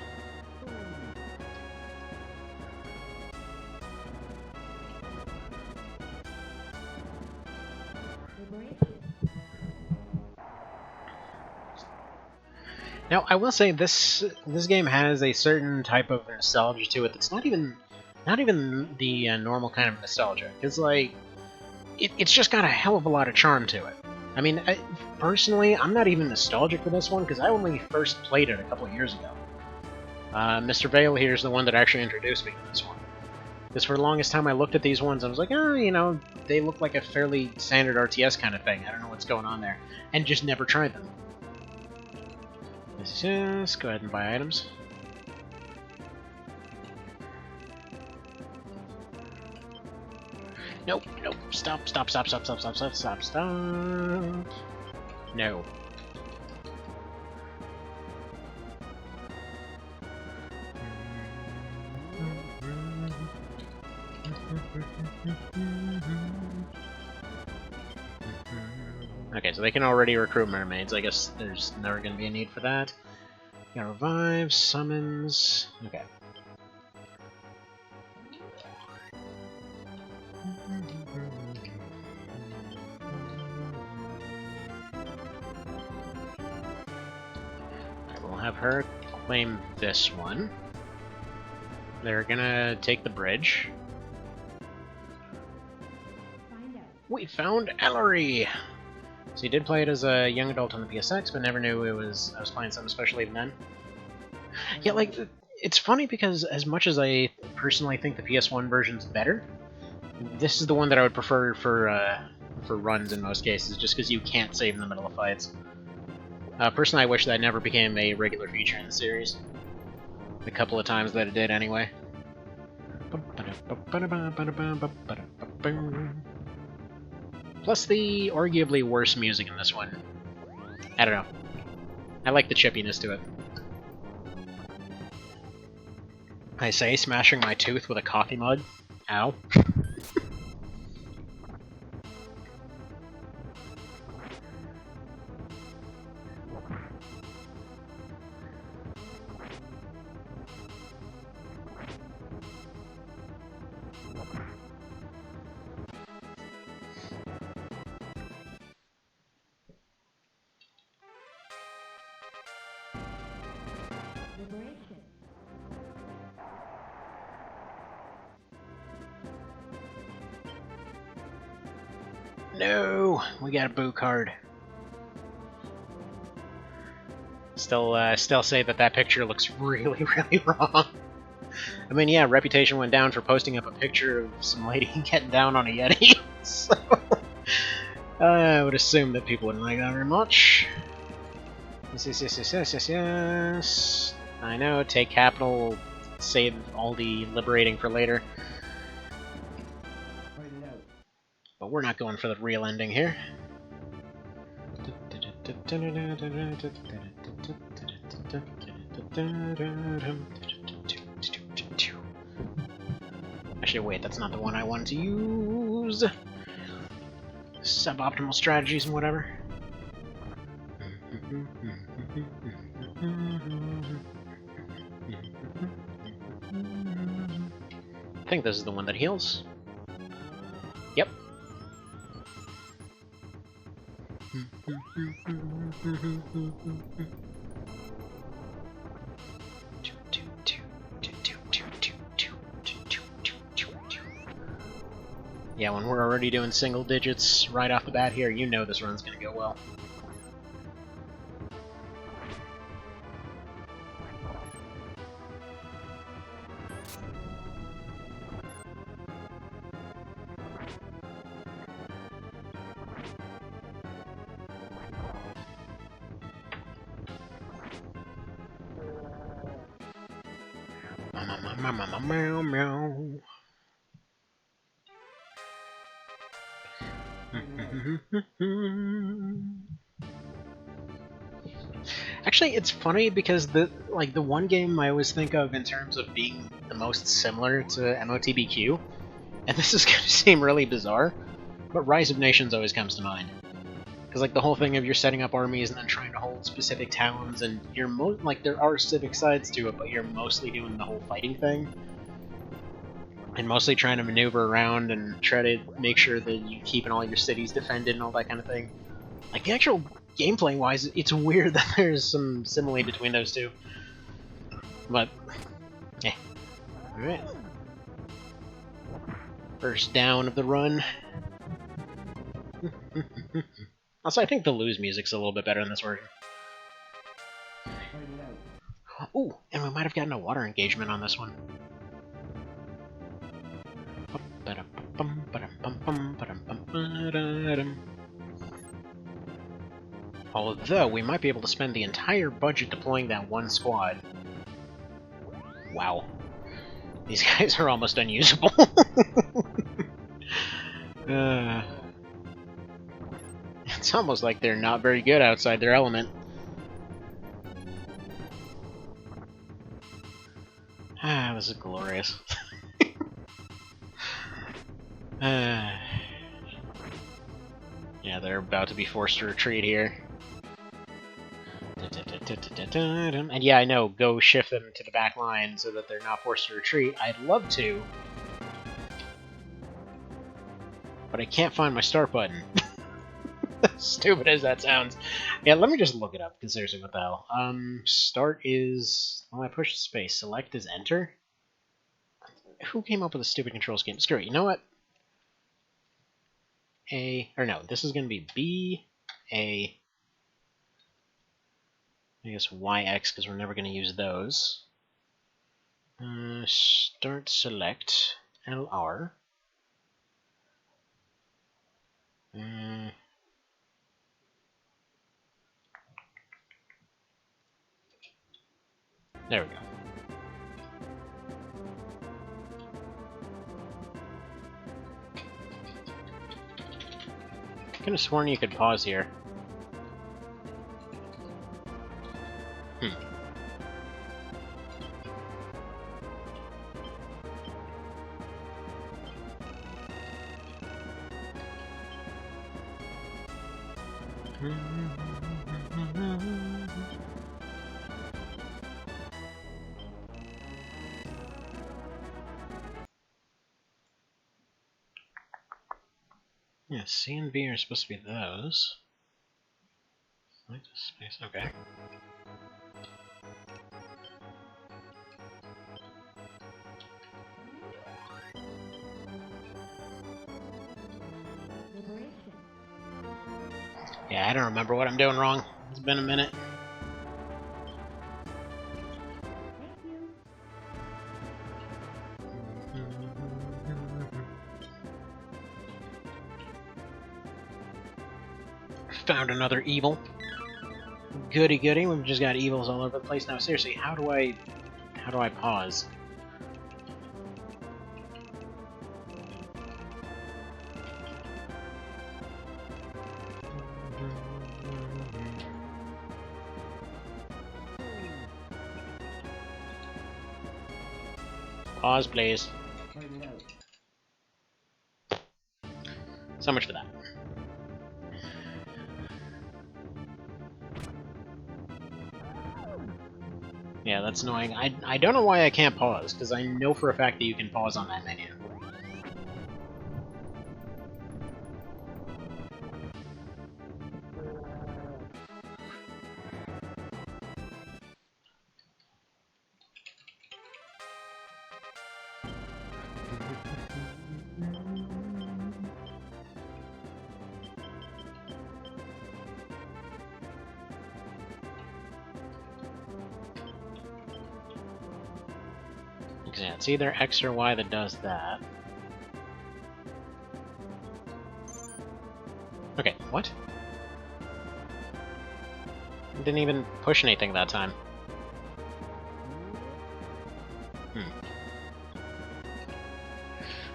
Now, I will say this game has a certain type of nostalgia to it that's not even the normal kind of nostalgia. It's like it's just got a hell of a lot of charm to it. I mean, personally, I'm not even nostalgic for this one because I only first played it a couple of years ago. Mr. Vale here is the one that actually introduced me to this one. Because for the longest time I looked at these ones, I was like, oh, you know, they look like a fairly standard RTS kind of thing. I don't know what's going on there. And just never tried them. Let's just go ahead and buy items. Nope, nope, stop. No. Okay, so they can already recruit mermaids. I guess there's never going to be a need for that. Got revive, summons... Okay. Alright, we'll have her claim this one. They're gonna take the bridge. We found Ellery! So he did play it as a young adult on the PSX, but never knew I was playing something special even then. Yeah, like, it's funny because as much as I personally think the PS1 version's better, this is the one that I would prefer for runs in most cases, just because you can't save in the middle of fights. Personally, I wish that never became a regular feature in the series. The couple of times that it did, anyway. Plus the arguably worse music in this one. I don't know. I like the chippiness to it. I say smashing my tooth with a coffee mug. Ow. No, we got a boo card. Still say that picture looks really, really wrong. I mean, yeah, Reputation went down for posting up a picture of some lady getting down on a Yeti. So, I would assume that people wouldn't like that very much. Yes. I know, take capital, save all the liberating for later. But we're not going for the real ending here. Actually, Actually, wait, that's not the one I wanted to use. Suboptimal strategies and whatever. I think this is the one that heals. Yep. Yeah, when we're already doing single digits right off the bat here, you know this run's gonna go well. Meow, meow. Actually, it's funny because the one game I always think of in terms of being the most similar to MOTBQ, and this is going to seem really bizarre, but Rise of Nations always comes to mind. Because like the whole thing of you're setting up armies and then trying to hold specific towns, and you're there are civic sides to it, but you're mostly doing the whole fighting thing. And mostly trying to maneuver around and try to make sure that you're keeping all your cities defended and all that kind of thing. Like, the actual gameplay-wise, it's weird that there's some simile between those two. But, yeah. Alright. First down of the run. Also, I think the lose music's a little bit better in this version. Ooh, and we might have gotten a water engagement on this one. Although, we might be able to spend the entire budget deploying that one squad. Wow. These guys are almost unusable. It's almost like they're not very good outside their element. Ah, this is glorious. Yeah, they're about to be forced to retreat here. And yeah, I know, go shift them to the back line so that they're not forced to retreat. I'd love to, but I can't find my start button. Stupid as that sounds. Yeah, let me just look it up, because seriously, what the hell? Start is... Well, I push space. Select is enter? Who came up with a stupid control scheme? Screw it, you know what? A... Or no, this is going to be B, A... I guess YX, because we're never going to use those. Start select LR. There we go. I could have sworn you could pause here. Yeah, C and B are supposed to be those. Select space, okay. Yeah, I don't remember what I'm doing wrong. It's been a minute. Found another evil. Goody goody, we've just got evils all over the place. Now seriously, how do I pause? Pause, please. So much for that. Yeah, that's annoying. I don't know why I can't pause, because I know for a fact that you can pause on that menu. Yeah, it's either X or Y that does that. Okay, what? I didn't even push anything that time.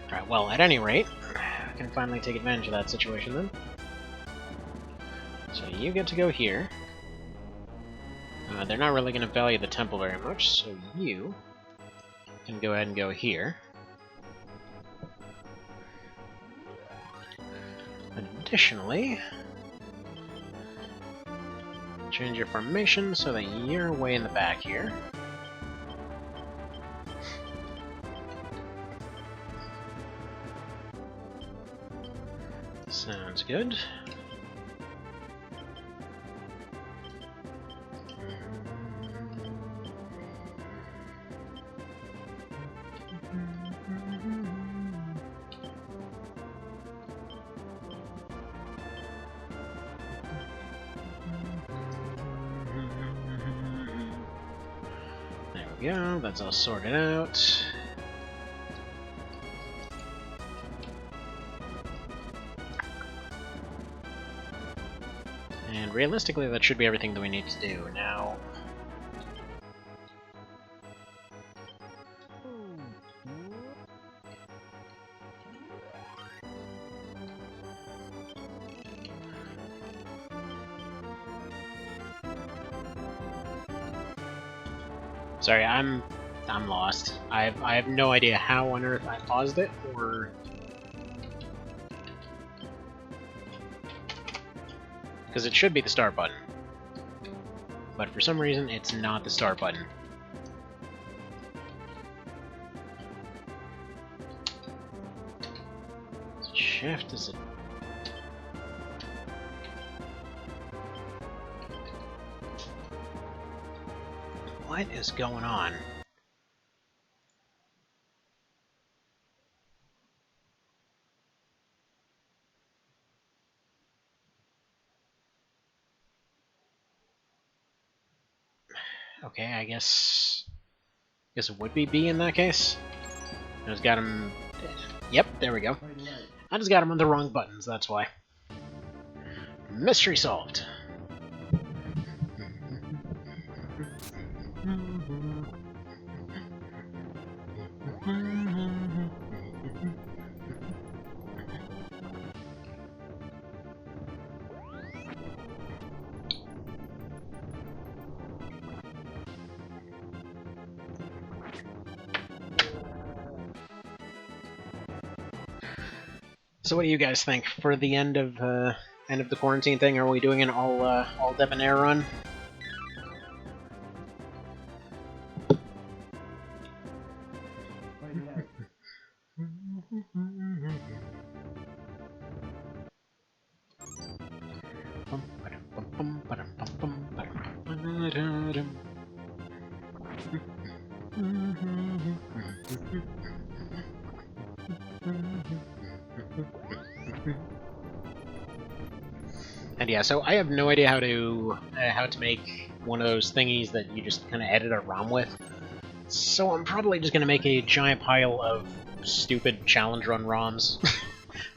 Alright, well, at any rate, I can finally take advantage of that situation then. So you get to go here. They're not really going to value the temple very much, so you can go ahead and go here. Additionally, change your formation so that you're way in the back here. Sounds good. There we go, that's all sorted out. And realistically, that should be everything that we need to do. Now... Sorry, I'm lost. I have no idea how on earth I paused it, or... Because it should be the start button. But for some reason, it's not the start button. Is it shift? Is it... What is going on? Okay, I guess it would be B in that case. I just got him... Yep, there we go. I just got him on the wrong buttons, that's why. Mystery solved. So what do you guys think for the end of the quarantine thing? Are we doing an all debonair run? And yeah, so I have no idea how to make one of those thingies that you just kind of edit around with. So I'm probably just gonna make a giant pile of stupid challenge run ROMs,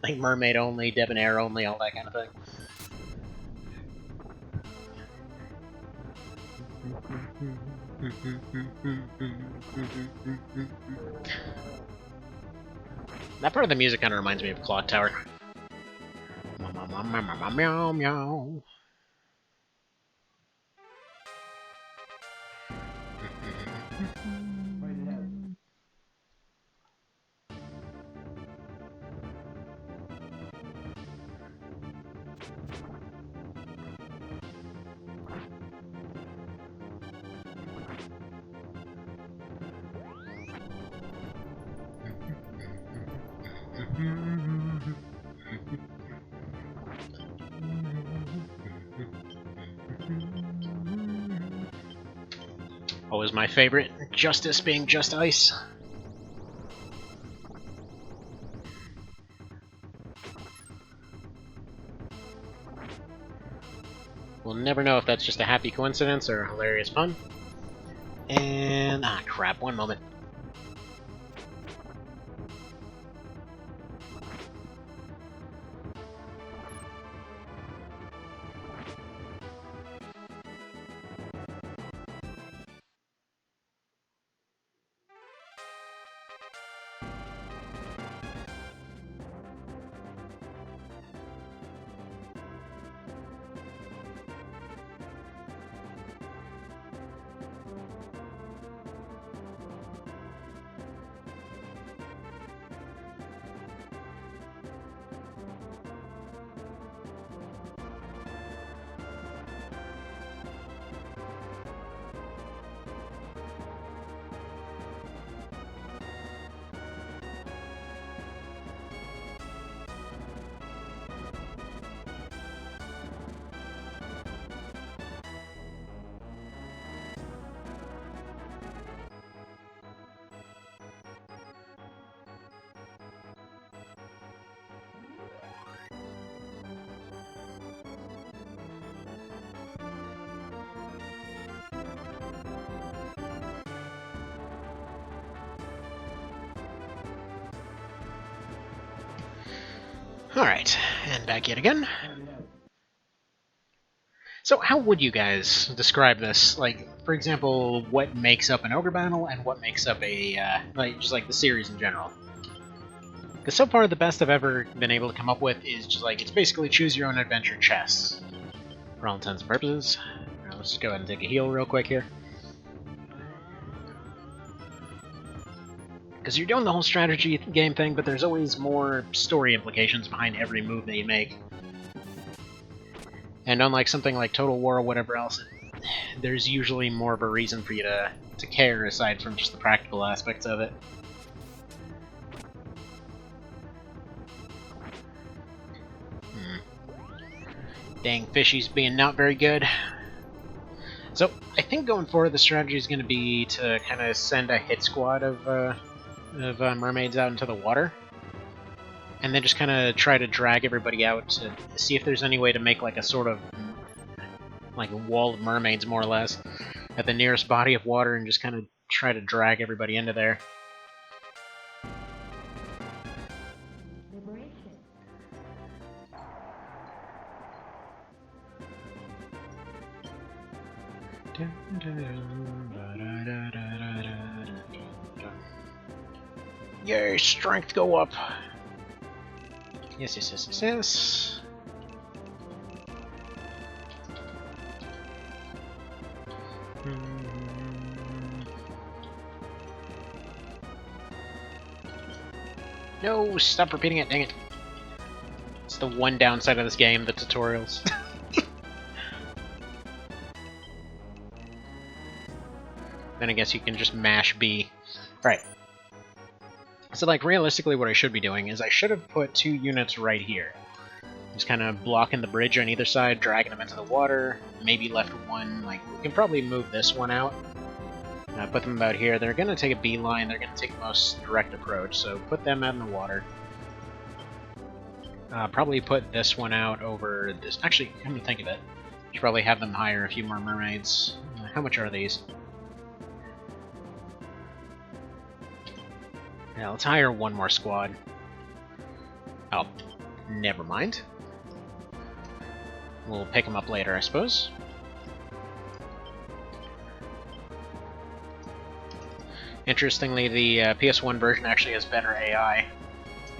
like Mermaid only, debonair only, all that kind of thing. That part of the music kind of reminds me of Clock Tower. Meow meow. Always my favorite, justice being just ice. We'll never know if that's just a happy coincidence or a hilarious pun. And... ah, crap, one moment. Alright, and back yet again. So how would you guys describe this? Like, for example, what makes up an ogre battle and what makes up a, just like the series in general? Because so far the best I've ever been able to come up with is just like, it's basically choose your own adventure chess. For all intents and purposes. Now, let's just go ahead and take a heal real quick here. Because you're doing the whole strategy game thing, but there's always more story implications behind every move that you make. And unlike something like Total War or whatever else, there's usually more of a reason for you to care aside from just the practical aspects of it. Dang, fishies being not very good. So, I think going forward the strategy is going to be to kind of send a hit squad of mermaids out into the water. And then just kind of try to drag everybody out to see if there's any way to make like a sort of like a wall of mermaids, more or less, at the nearest body of water and just kind of try to drag everybody into there. Yay, strength go up! Yes, yes, yes, yes, yes. No, stop repeating it, dang it. It's the one downside of this game, the tutorials. Then I guess you can just mash B. Right. So, like, realistically what I should be doing is I should have put 2 units right here. Just kind of blocking the bridge on either side, dragging them into the water, maybe left one, like, we can probably move this one out. Put them about here. They're going to take a beeline, they're going to take the most direct approach, so put them out in the water. Probably put this one out over this. Actually, come to think of it, should probably have them hire a few more mermaids. How much are these? Yeah, let's hire one more squad. Oh, never mind. We'll pick them up later, I suppose. Interestingly, the PS1 version actually has better AI.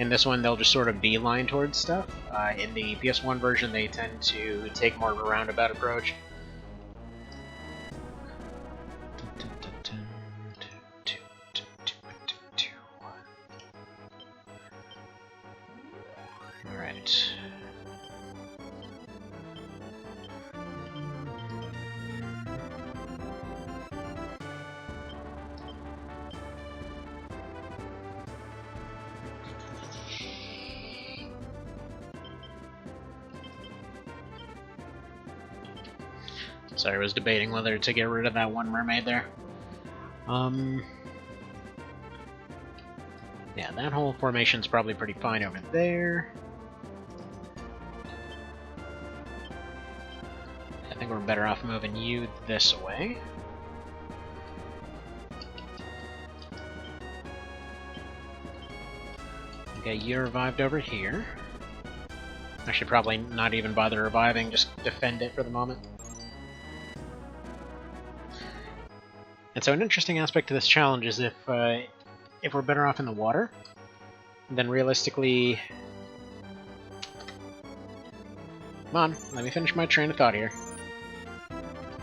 In this one, they'll just sort of beeline towards stuff. In the PS1 version, they tend to take more of a roundabout approach. Alright. Sorry, I was debating whether to get rid of that one mermaid there. Yeah, that whole formation's probably pretty fine over there. I think we're better off moving you this way. Okay, you revived over here. I should probably not even bother reviving, just defend it for the moment. And so an interesting aspect to this challenge is if we're better off in the water, then realistically... Come on, let me finish my train of thought here.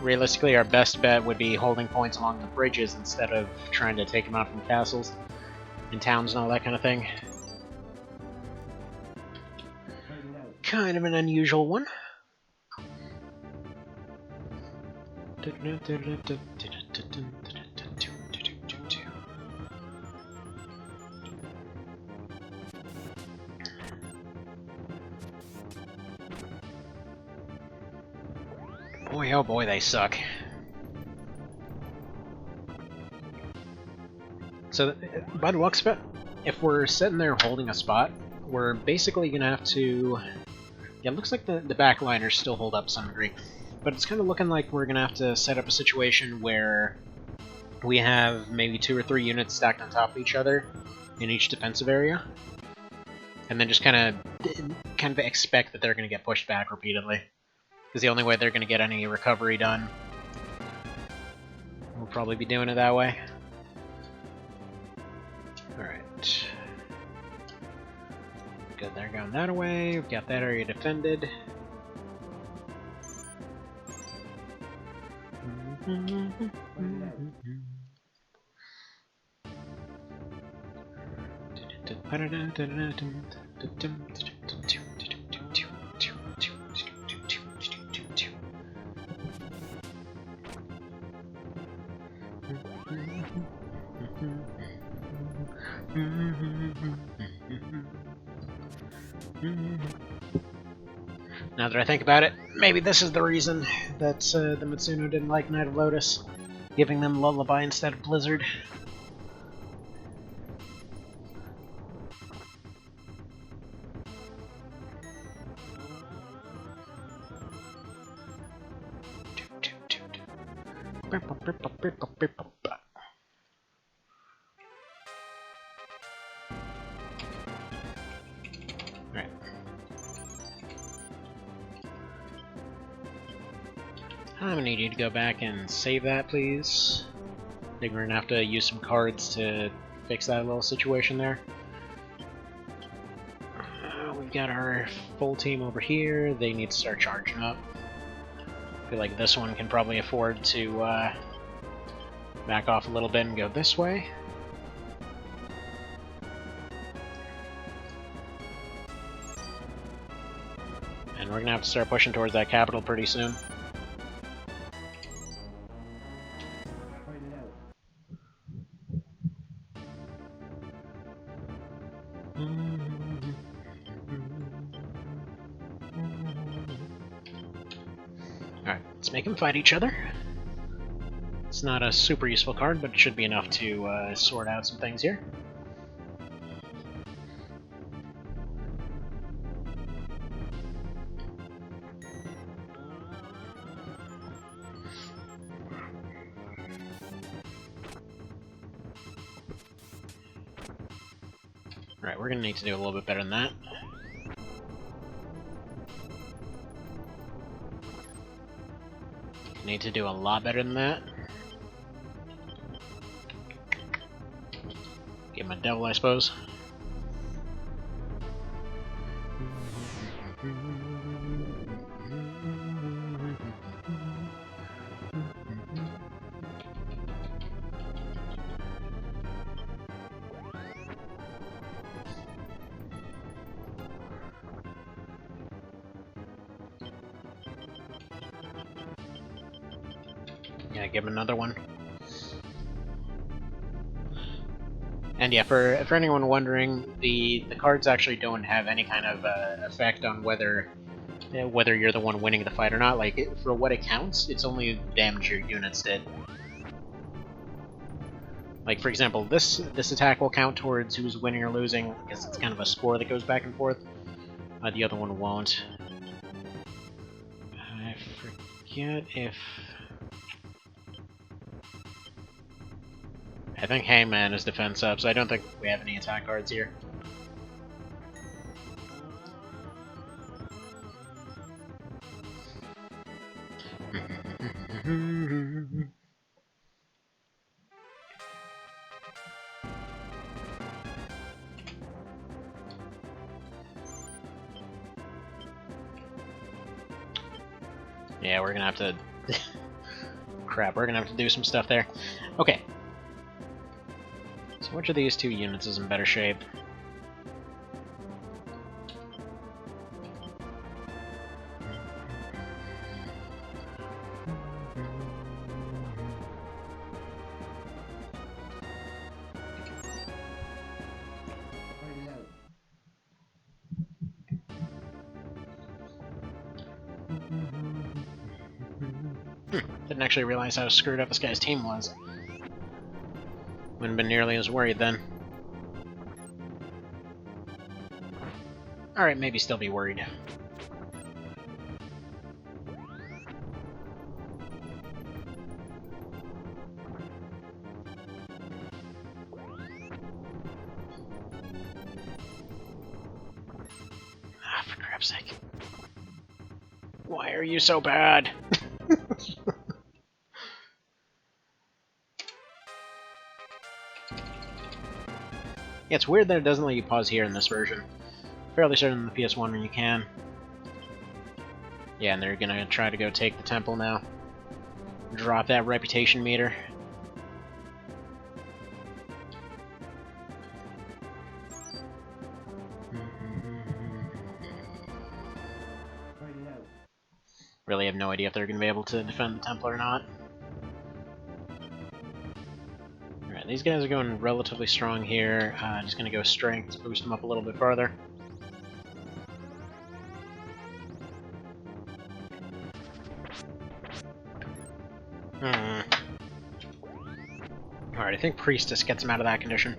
Realistically, our best bet would be holding points along the bridges instead of trying to take them out from castles and towns and all that kind of thing. Kind of an unusual one. Boy, oh boy, they suck. So, by the looks of it, if we're sitting there holding a spot, we're basically gonna have to... Yeah, it looks like the backliners still hold up to some degree, but it's kind of looking like we're gonna have to set up a situation where we have maybe 2 or 3 units stacked on top of each other in each defensive area, and then just kind of expect that they're gonna get pushed back repeatedly. Because the only way they're going to get any recovery done, we'll probably be doing it that way. Alright. Good, they're going that way. We've got that area defended. Now that I think about it, maybe this is the reason that the Mitsuno didn't like Knight of Lodis, giving them Lullaby instead of Blizzard. Right. I'm gonna need you to go back and save that, please. I think we're gonna have to use some cards to fix that little situation there. We've got our full team over here. They need to start charging up. I feel like this one can probably afford to back off a little bit and go this way. And we're gonna have to start pushing towards that capital pretty soon. Alright, let's make them fight each other. It's not a super useful card, but it should be enough to sort out some things here. Alright, we're gonna need to do a little bit better than that. Need to do a lot better than that. Give him a devil, I suppose. Yeah, give him another one. And yeah, for anyone wondering, the cards actually don't have any kind of effect on whether whether you're the one winning the fight or not. Like, for what it counts, it's only damage your units did. Like, for example, this attack will count towards who's winning or losing, because it's kind of a score that goes back and forth. The other one won't. I forget if... I think Hangman is defense up, so I don't think we have any attack cards here. Yeah, we're gonna have to... Crap, we're gonna have to do some stuff there. Okay. So which of these two units is in better shape? Didn't actually realize how screwed up this guy's team was. Wouldn't have been nearly as worried then. Alright, maybe still be worried. Ah, for crap's sake. Why are you so bad? Yeah, it's weird that it doesn't let you pause here in this version. Fairly certain in the PS1 when you can. Yeah, and they're gonna try to go take the temple now. Drop that reputation meter. Really have no idea if they're gonna be able to defend the temple or not. Alright, these guys are going relatively strong here. Just gonna go strength to boost them up a little bit farther. Alright, I think Priestess gets him out of that condition.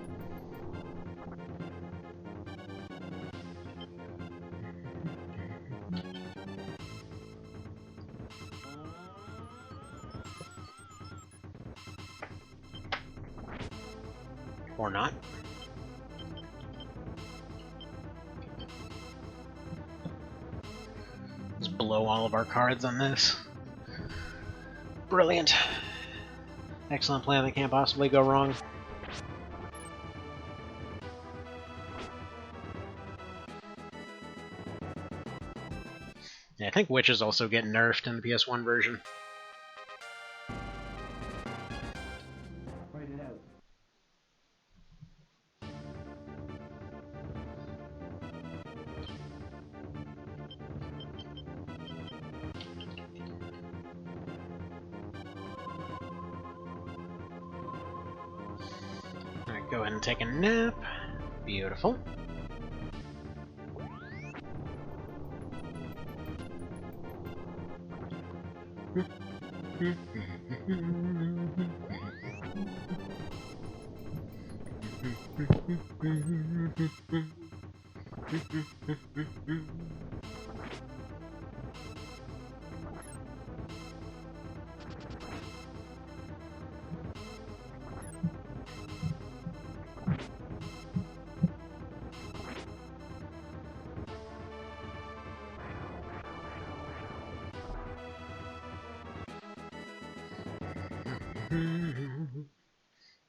Or not. Just blow all of our cards on this. Brilliant. Excellent plan that can't possibly go wrong. Yeah, I think witches also get nerfed in the PS1 version. Alright, go ahead and take a nap. Beautiful.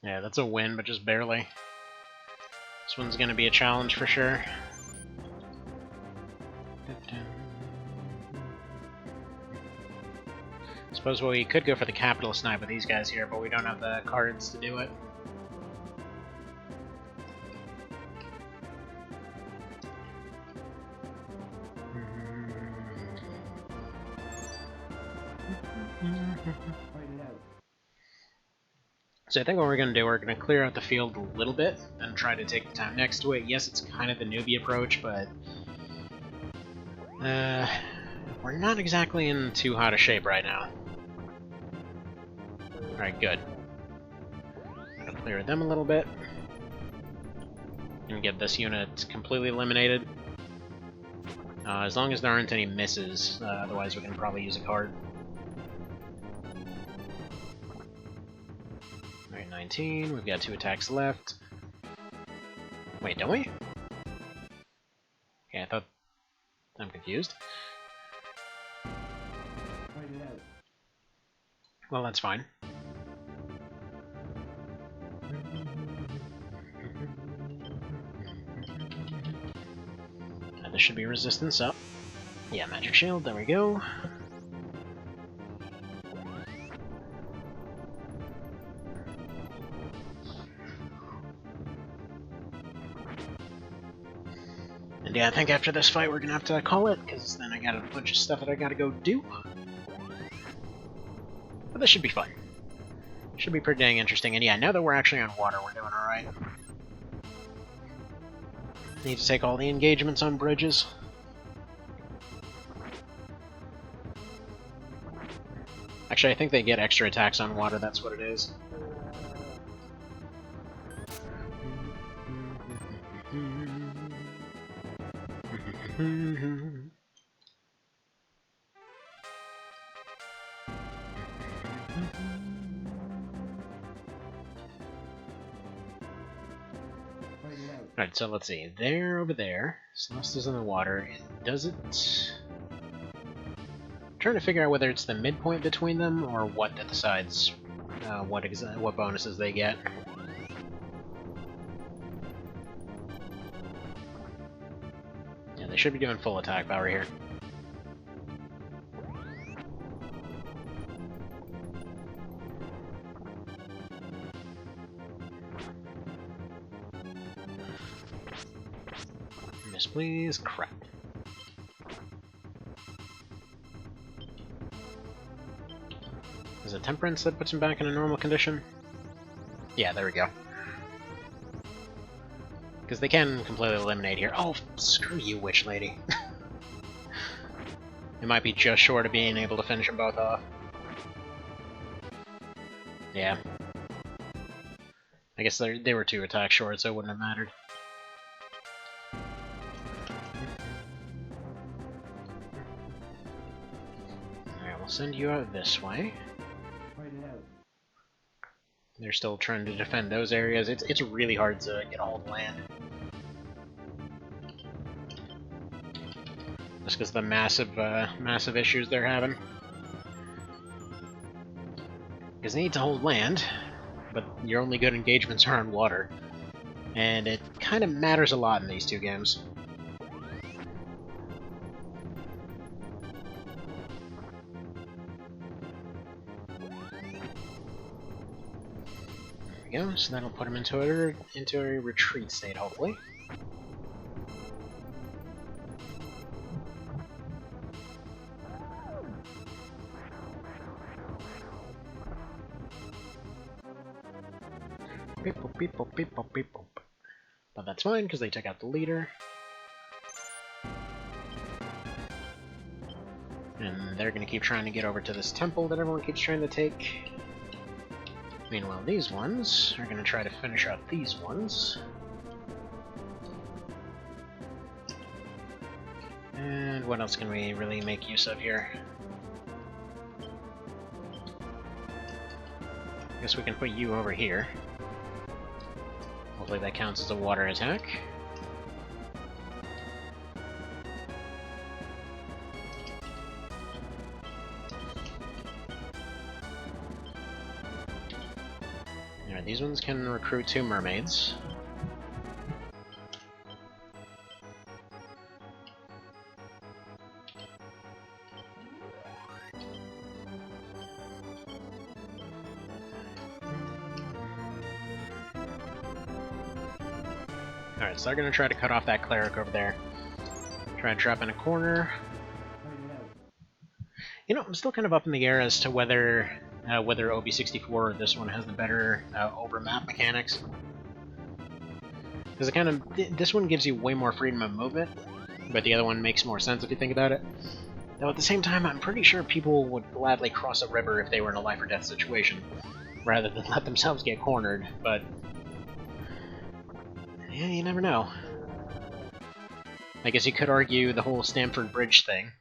Yeah, that's a win, but just barely. This one's gonna be a challenge for sure. Suppose we could go for the capital snipe with these guys here, but we don't have the cards to do it. So I think what we're going to do, we're going to clear out the field a little bit, and try to take the time next to it. Yes, it's kind of the newbie approach, but... We're not exactly in too hot a shape right now. Alright, good. Gotta clear them a little bit. And get this unit completely eliminated. As long as there aren't any misses, otherwise we can probably use a card. Alright, 19, we've got 2 attacks left. Wait, don't we? Okay, I thought... I'm confused. Well, that's fine. This should be resistance up. Yeah, magic shield, there we go. And yeah, I think after this fight we're gonna have to call it, because then I got a bunch of stuff that I gotta go do. But this should be fun. Should be pretty dang interesting, and yeah, now that we're actually on water, we're doing alright. Need to take all the engagements on bridges. Actually, I think they get extra attacks on water, that's what it is. Alright, so let's see. There, over there. Celeste's in the water. Does it... I'm trying to figure out whether it's the midpoint between them, or what that decides what bonuses they get. Yeah, they should be doing full attack power here. Miss, please. Crap. Is it Temperance that puts him back in a normal condition? Yeah, there we go. Because they can completely eliminate here. Oh, screw you, Witch Lady. It might be just short of being able to finish them both off. Yeah. I guess they were 2 attacks short, so it wouldn't have mattered. Alright, we'll send you out this way. They're still trying to defend those areas. It's really hard to get a hold of land. Just because of the massive issues they're having. Because they need to hold land, but your only good engagements are on water. And it kind of matters a lot in these 2 games. Go, so that'll put him into a retreat state, hopefully. Beep, boop, beep, boop, beep, boop, beep, boop. But that's fine, because they took out the leader. And they're going to keep trying to get over to this temple that everyone keeps trying to take. Meanwhile, these ones are going to try to finish out these ones. And what else can we really make use of here? I guess we can put you over here. Hopefully that counts as a water attack. Alright, these ones can recruit 2 mermaids. Alright, so they're gonna try to cut off that cleric over there. Try to drop in a corner. You know, I'm still kind of up in the air as to whether OB64 or this one has the better over-map mechanics. Because this one gives you way more freedom of movement, but the other one makes more sense if you think about it. Though at the same time, I'm pretty sure people would gladly cross a river if they were in a life or death situation, rather than let themselves get cornered, but... yeah, you never know. I guess you could argue the whole Stamford Bridge thing.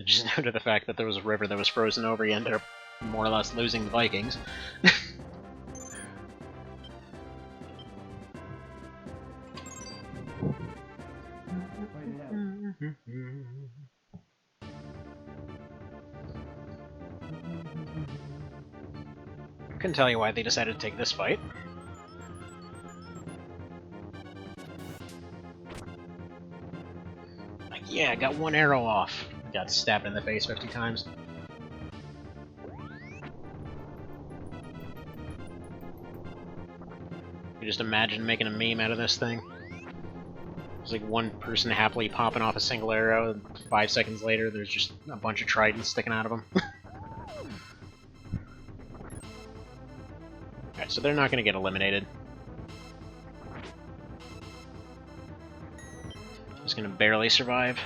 Just due to the fact that there was a river that was frozen over, you ended up more or less losing the Vikings. Couldn't tell you why they decided to take this fight. Like, yeah, I got one arrow off. Got stabbed in the face 50 times. You just imagine making a meme out of this thing. There's like one person happily popping off a single arrow, and 5 seconds later there's just a bunch of tridents sticking out of them. Alright, so they're not going to get eliminated. Just going to barely survive.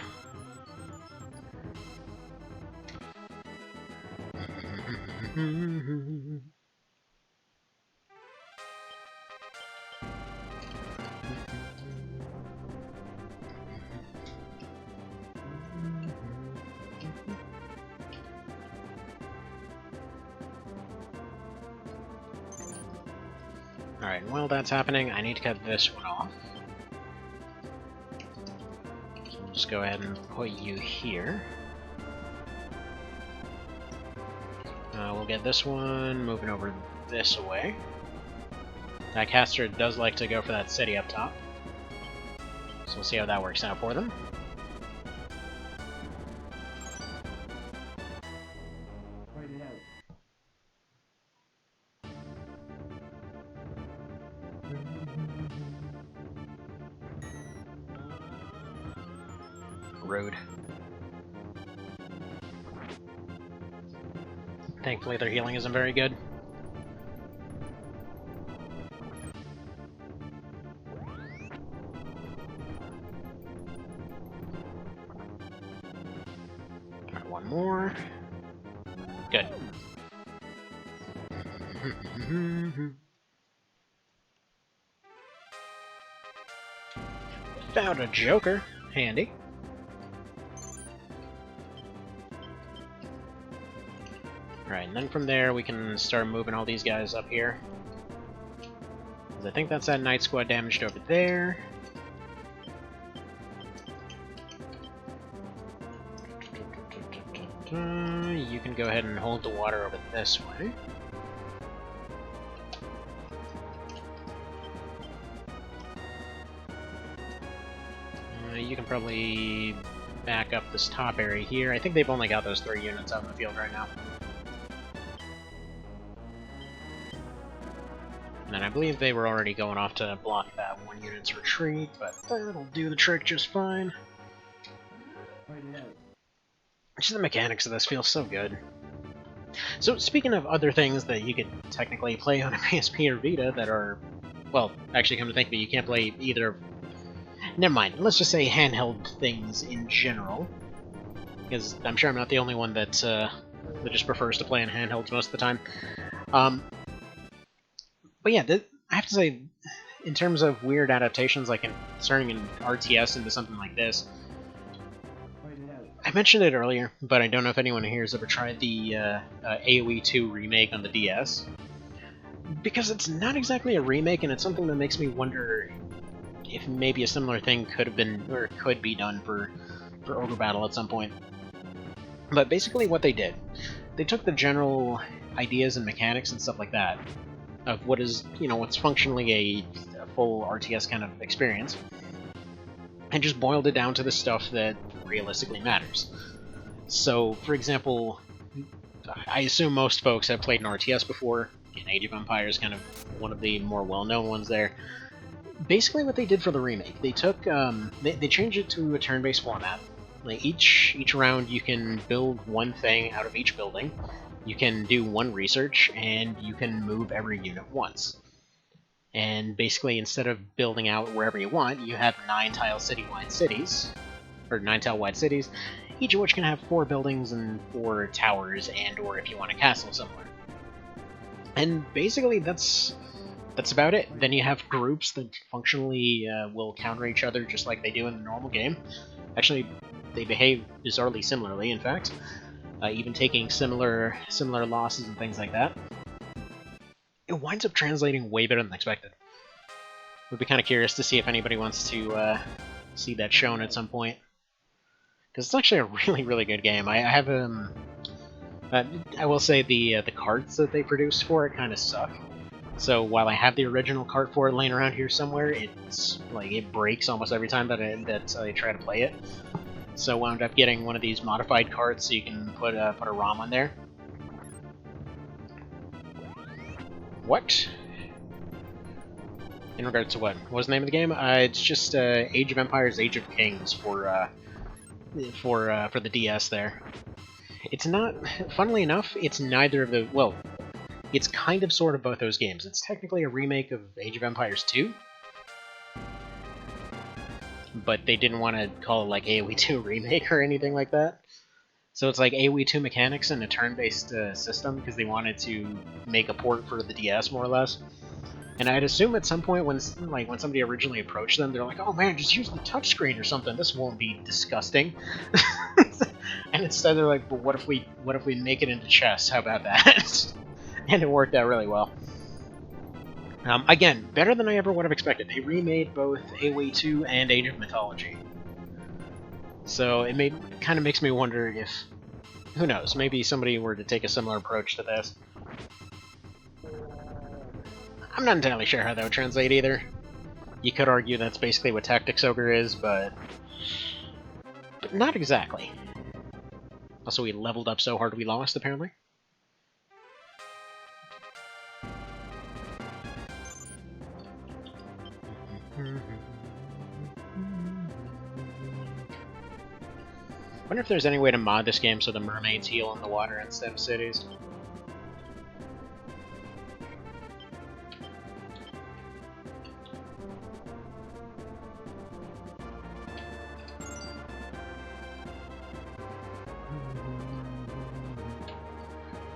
Alright, while that's happening, I need to cut this one off. So we'll just go ahead and put you here. We'll get this one moving over this way. That caster does like to go for that city up top. So we'll see how that works out for them. Rude. Thankfully their healing isn't very good. Alright, one more. Good. Found a Joker. Handy. Alright, and then from there we can start moving all these guys up here. Because I think that's that Night Squad damaged over there. You can go ahead and hold the water over this way. You can probably back up this top area here. I think they've only got those 3 units out in the field right now. And I believe they were already going off to block that 1 unit's retreat, but that'll do the trick just fine. Just the mechanics of this feel so good. So, speaking of other things that you could technically play on a PSP or Vita that are... well, actually, come to think of it, you can't play either... Never mind, let's just say handheld things in general. Because I'm sure I'm not the only one that just prefers to play on handhelds most of the time. But yeah, I have to say, in terms of weird adaptations, like turning an RTS into something like this, I mentioned it earlier, but I don't know if anyone here has ever tried the AoE 2 remake on the DS. Because it's not exactly a remake, and it's something that makes me wonder if maybe a similar thing could have been, or could be done for Ogre Battle at some point. But basically what they did, they took the general ideas and mechanics and stuff like that, of what is, what's functionally a full RTS kind of experience, and just boiled it down to the stuff that realistically matters. So, for example, I assume most folks have played an RTS before. Again, Age of Empires is kind of one of the more well-known ones there. Basically what they did for the remake, they took, they changed it to a turn-based format. Like each round you can build one thing out of each building, you can do one research, and you can move every unit once. And basically, instead of building out wherever you want, you have 9-tile citywide cities, or 9-tile wide cities. each of which can have 4 buildings and 4 towers, and or if you want a castle somewhere. And basically that's about it. Then you have groups that functionally will counter each other just like they do in the normal game. Actually, they behave bizarrely similarly, in fact, even taking similar losses and things like that. It winds up translating way better than expected. Would be kind of curious to see if anybody wants to see that shown at some point, because it's actually a really, really good game. I have I will say the carts that they produced for it kind of suck. So while I have the original cart for it laying around here somewhere, it's like it breaks almost every time that I try to play it. So I wound up getting one of these modified carts so you can put a ROM on there. What? In regards to what? What was the name of the game? It's just Age of Empires, Age of Kings for the DS there. It's not, funnily enough, it's neither of the, well, it's kind of sort of both those games. It's technically a remake of Age of Empires 2, but they didn't want to call it like AoE 2 Remake or anything like that. So it's like AoE 2 mechanics and a turn-based system, because they wanted to make a port for the DS, more or less. And I'd assume at some point when somebody originally approached them, they're like, oh man, just use the touchscreen or something, this won't be disgusting. And instead they're like, but what if we make it into chess, how about that? And it worked out really well. Again, better than I ever would have expected. They remade both AoE 2 and Age of Mythology. So it kind of makes me wonder if, who knows, maybe somebody were to take a similar approach to this. I'm not entirely sure how that would translate either. You could argue that's basically what Tactics Ogre is, but not exactly. Also, we leveled up so hard we lost, apparently. Wonder if there's any way to mod this game so the mermaids heal in the water instead of cities.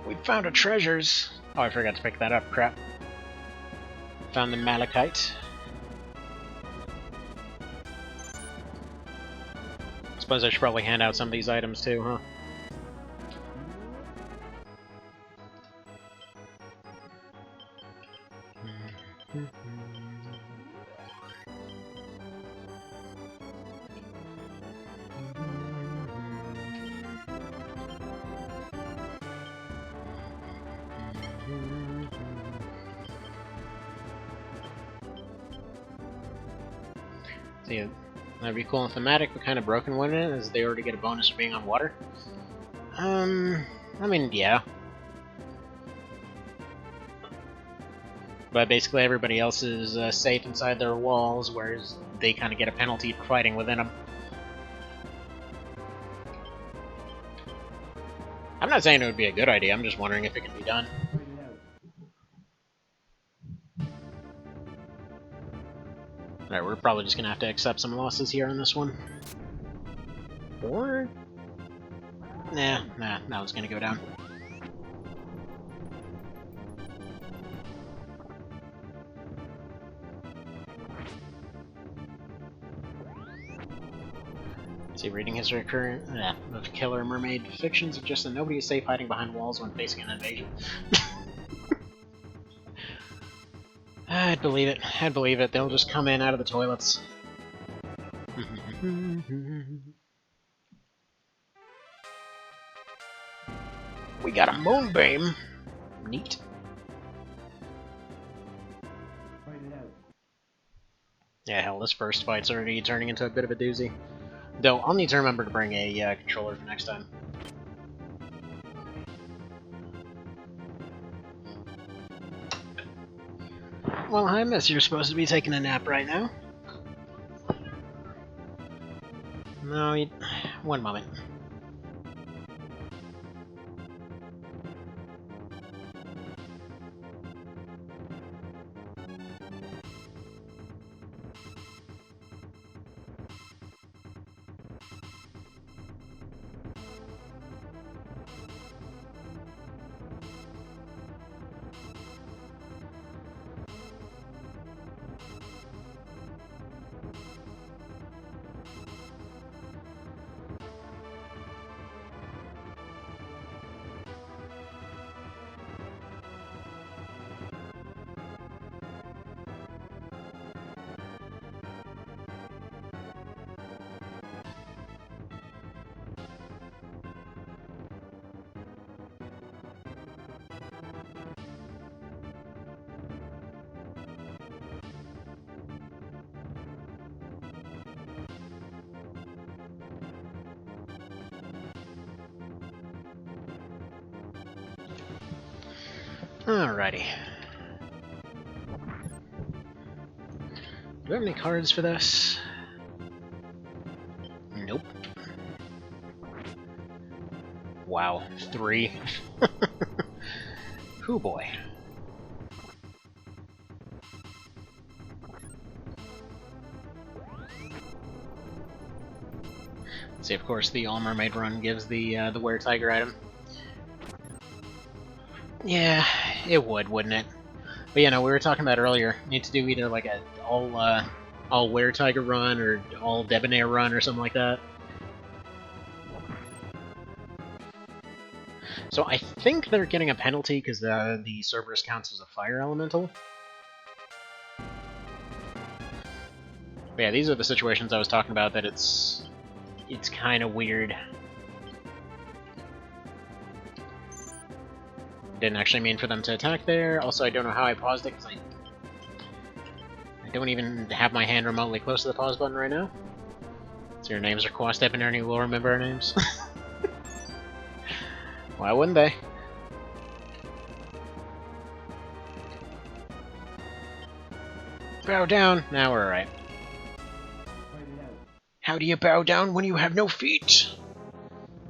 We found our treasures! Oh, I forgot to pick that up, crap. Found the malachite. Suppose I should probably hand out some of these items too, huh? See, that'd be cool and thematic, but kind of broken one in, as they already get a bonus for being on water. I mean, yeah. But basically everybody else is safe inside their walls, whereas they kind of get a penalty for fighting within them. I'm not saying it would be a good idea, I'm just wondering if it can be done. Alright, we're probably just gonna have to accept some losses here on this one. Or... Nah, that was gonna go down. See, reading history of killer mermaid fiction suggests that nobody is safe hiding behind walls when facing an invasion. I'd believe it. I'd believe it. They'll just come in out of the toilets. We got a moonbeam. Neat. Yeah, hell, this first fight's already turning into a bit of a doozy. Though, I'll need to remember to bring a controller for next time. Well, hi, miss. You're supposed to be taking a nap right now. No, one moment. Alrighty. Do we have any cards for this? Nope. Wow, 3. Hoo boy. See, of course, the All Mermaid run gives the Were Tiger item. Yeah, it would, wouldn't it? But yeah, no, we were talking about earlier. Need to do either like a all Were Tiger run or all Debonair run or something like that. So I think they're getting a penalty because the Cerberus counts as a fire elemental. But yeah, these are the situations I was talking about that it's kind of weird. Didn't actually mean for them to attack there. Also, I don't know how I paused it because I don't even have my hand remotely close to the pause button right now. So your names are Quastep and Ernie will remember our names. Why wouldn't they? Bow down! Now we're alright. How do you bow down when you have no feet?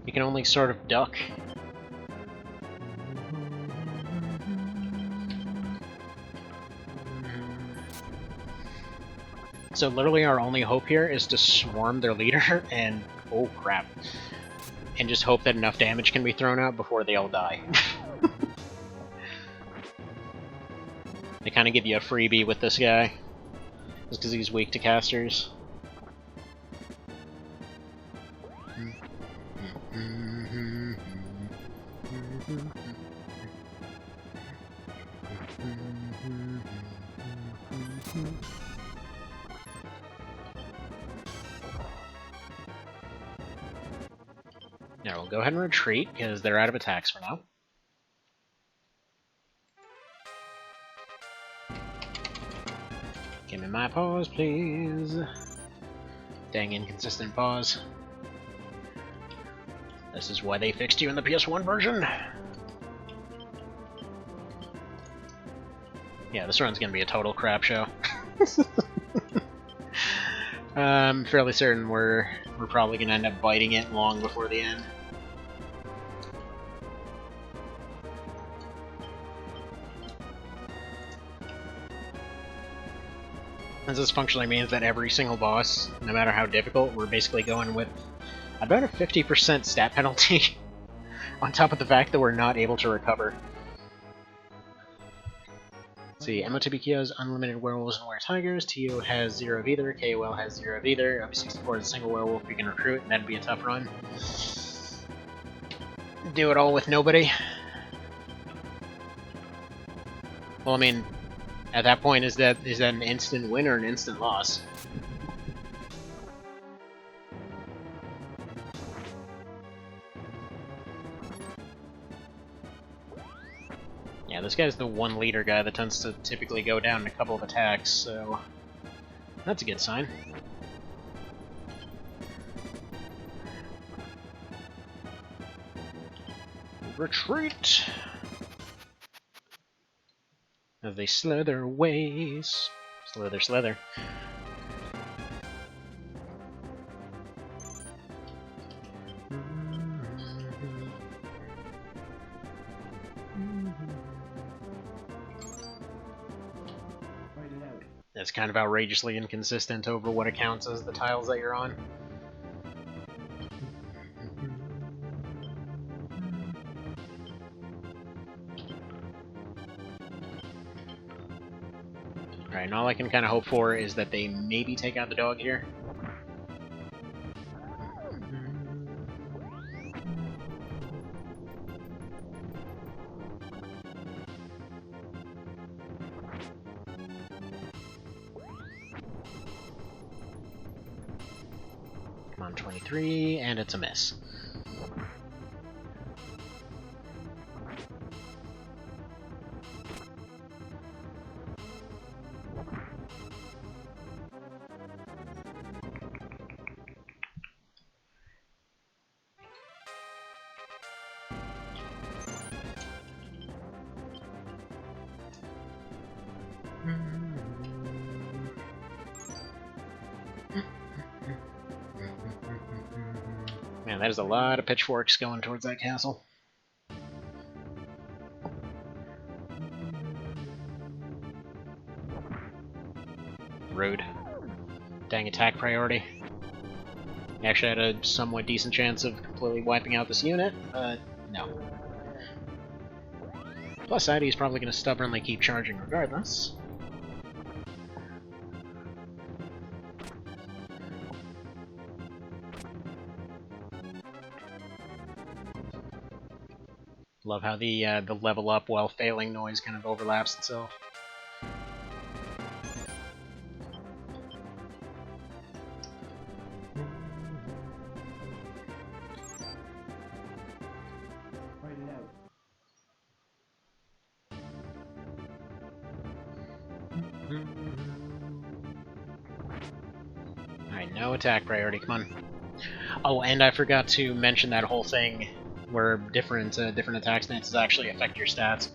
You can only sort of duck. So literally our only hope here is to swarm their leader and... oh crap. And just hope that enough damage can be thrown out before they all die. They kind of give you a freebie with this guy. Just because he's weak to casters. Now we'll go ahead and retreat, because they're out of attacks for now. Give me my paws, please. Dang inconsistent paws. This is why they fixed you in the PS1 version. Yeah, this run's gonna be a total crap show. I'm fairly certain we're probably gonna end up biting it long before the end. As this functionally means that every single boss, no matter how difficult, we're basically going with about a 50% stat penalty, on top of the fact that we're not able to recover. Let's see, MOTBQ has unlimited werewolves and were-tigers, TO has 0 of either, KOL has 0 of either, OB64 is a single werewolf we can recruit, and that'd be a tough run. Do it all with nobody. Well, I mean, at that point, is that an instant win or an instant loss? Yeah, this guy's the one leader guy that tends to typically go down in a couple of attacks, so that's a good sign. Retreat! As they slither away. Slither, slither. That's kind of outrageously inconsistent over what it counts as the tiles that you're on. Alright, and all I can kind of hope for is that they maybe take out the dog here. Come on, 23, and it's a miss. Man, that is a lot of pitchforks going towards that castle. Rude. Dang attack priority. Actually had a somewhat decent chance of completely wiping out this unit, but no. Plus side, he's probably going to stubbornly keep charging regardless. Love how the level up while failing noise kind of overlaps itself. Alright, no attack priority, come on. Oh, and I forgot to mention that whole thing where different attack stances actually affect your stats.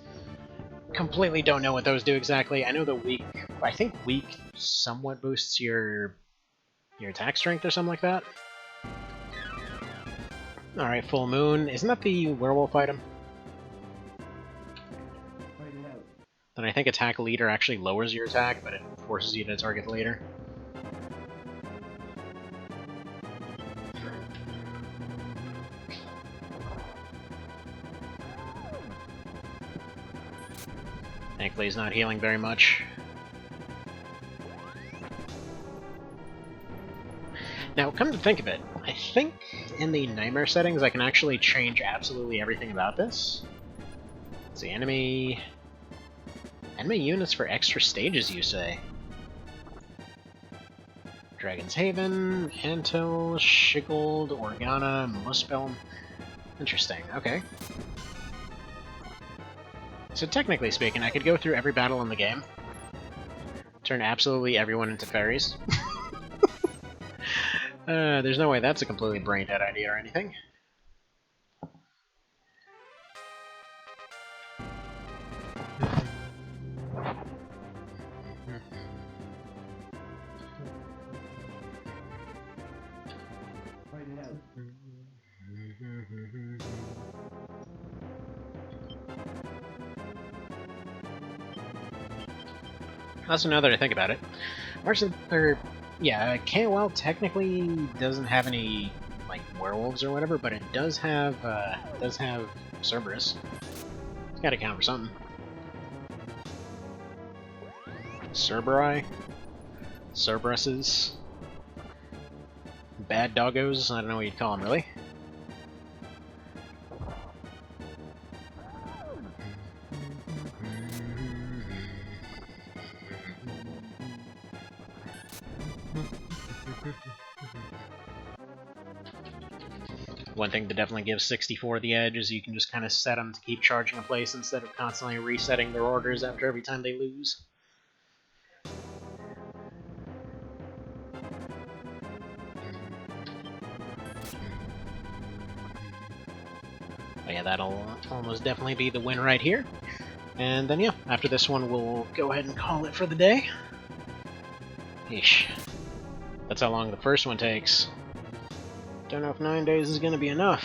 Completely don't know what those do exactly. I know the weak... I think weak somewhat boosts your attack strength or something like that. Alright, full moon. Isn't that the werewolf item? Then I think attack leader actually lowers your attack, but it forces you to target the leader. Thankfully he's not healing very much. Now, come to think of it, I think in the nightmare settings I can actually change absolutely everything about this. Let's see, enemy units for extra stages, you say? Dragon's Haven, Antil, Shiggold, Organa, Muspelm. Interesting, okay. So technically speaking, I could go through every battle in the game, turn absolutely everyone into fairies. There's no way that's a completely brain-dead idea or anything. Also, now that I think about it, KOL technically doesn't have any like werewolves or whatever, but it does have Cerberus. It's got to count for something. Cerberi, Cerberuses, bad doggos. I don't know what you'd call them, really. One thing to definitely give 64 the edge is you can just kind of set them to keep charging a place instead of constantly resetting their orders after every time they lose. But yeah, that'll almost definitely be the win right here. And then yeah, after this one we'll go ahead and call it for the day. Eesh. That's how long the first one takes. Don't know if 9 days is going to be enough.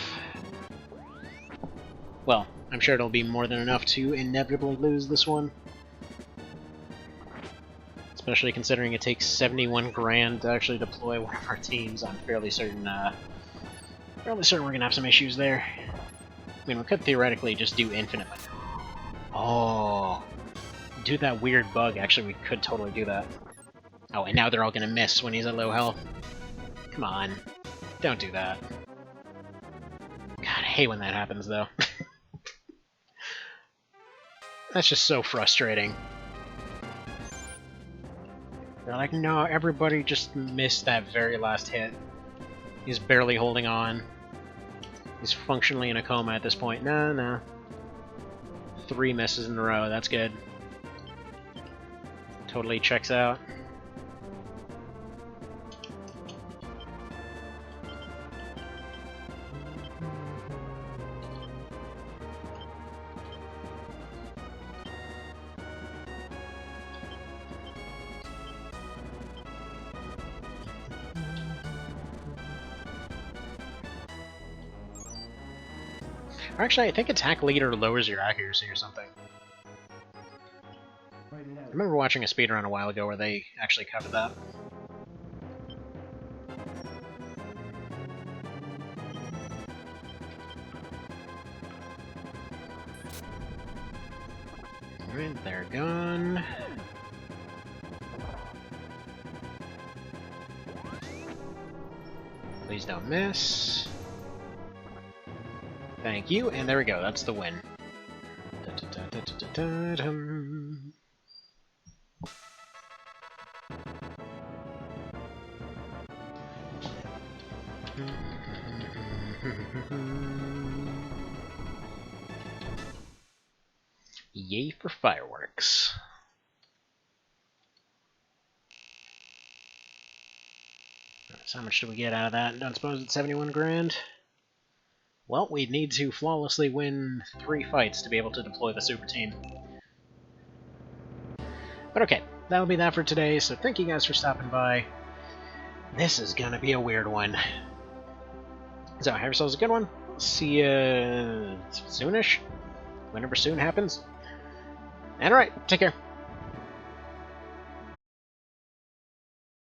Well, I'm sure it'll be more than enough to inevitably lose this one. Especially considering it takes 71 grand to actually deploy one of our teams. I'm fairly certain we're going to have some issues there. I mean, we could theoretically just do infinitely. Oh, do that weird bug. Actually, we could totally do that. Oh, and now they're all going to miss when he's at low health. Come on. Don't do that. God, I hate when that happens, though. That's just so frustrating. They're like, no, everybody just missed that very last hit. He's barely holding on. He's functionally in a coma at this point. Nah. 3 misses in a row, that's good. Totally checks out. Or actually, I think attack leader lowers your accuracy or something. I remember watching a speedrun a while ago where they actually covered that. Alright, they're gone. Please don't miss. Thank you, and there we go, that's the win. Yay for fireworks. So how much do we get out of that? Don't suppose it's 71 grand? Well, we'd need to flawlessly win 3 fights to be able to deploy the super team. But okay, that'll be that for today, so thank you guys for stopping by. This is gonna be a weird one. So, have yourselves a good one. See ya soonish, whenever soon happens. And alright, take care.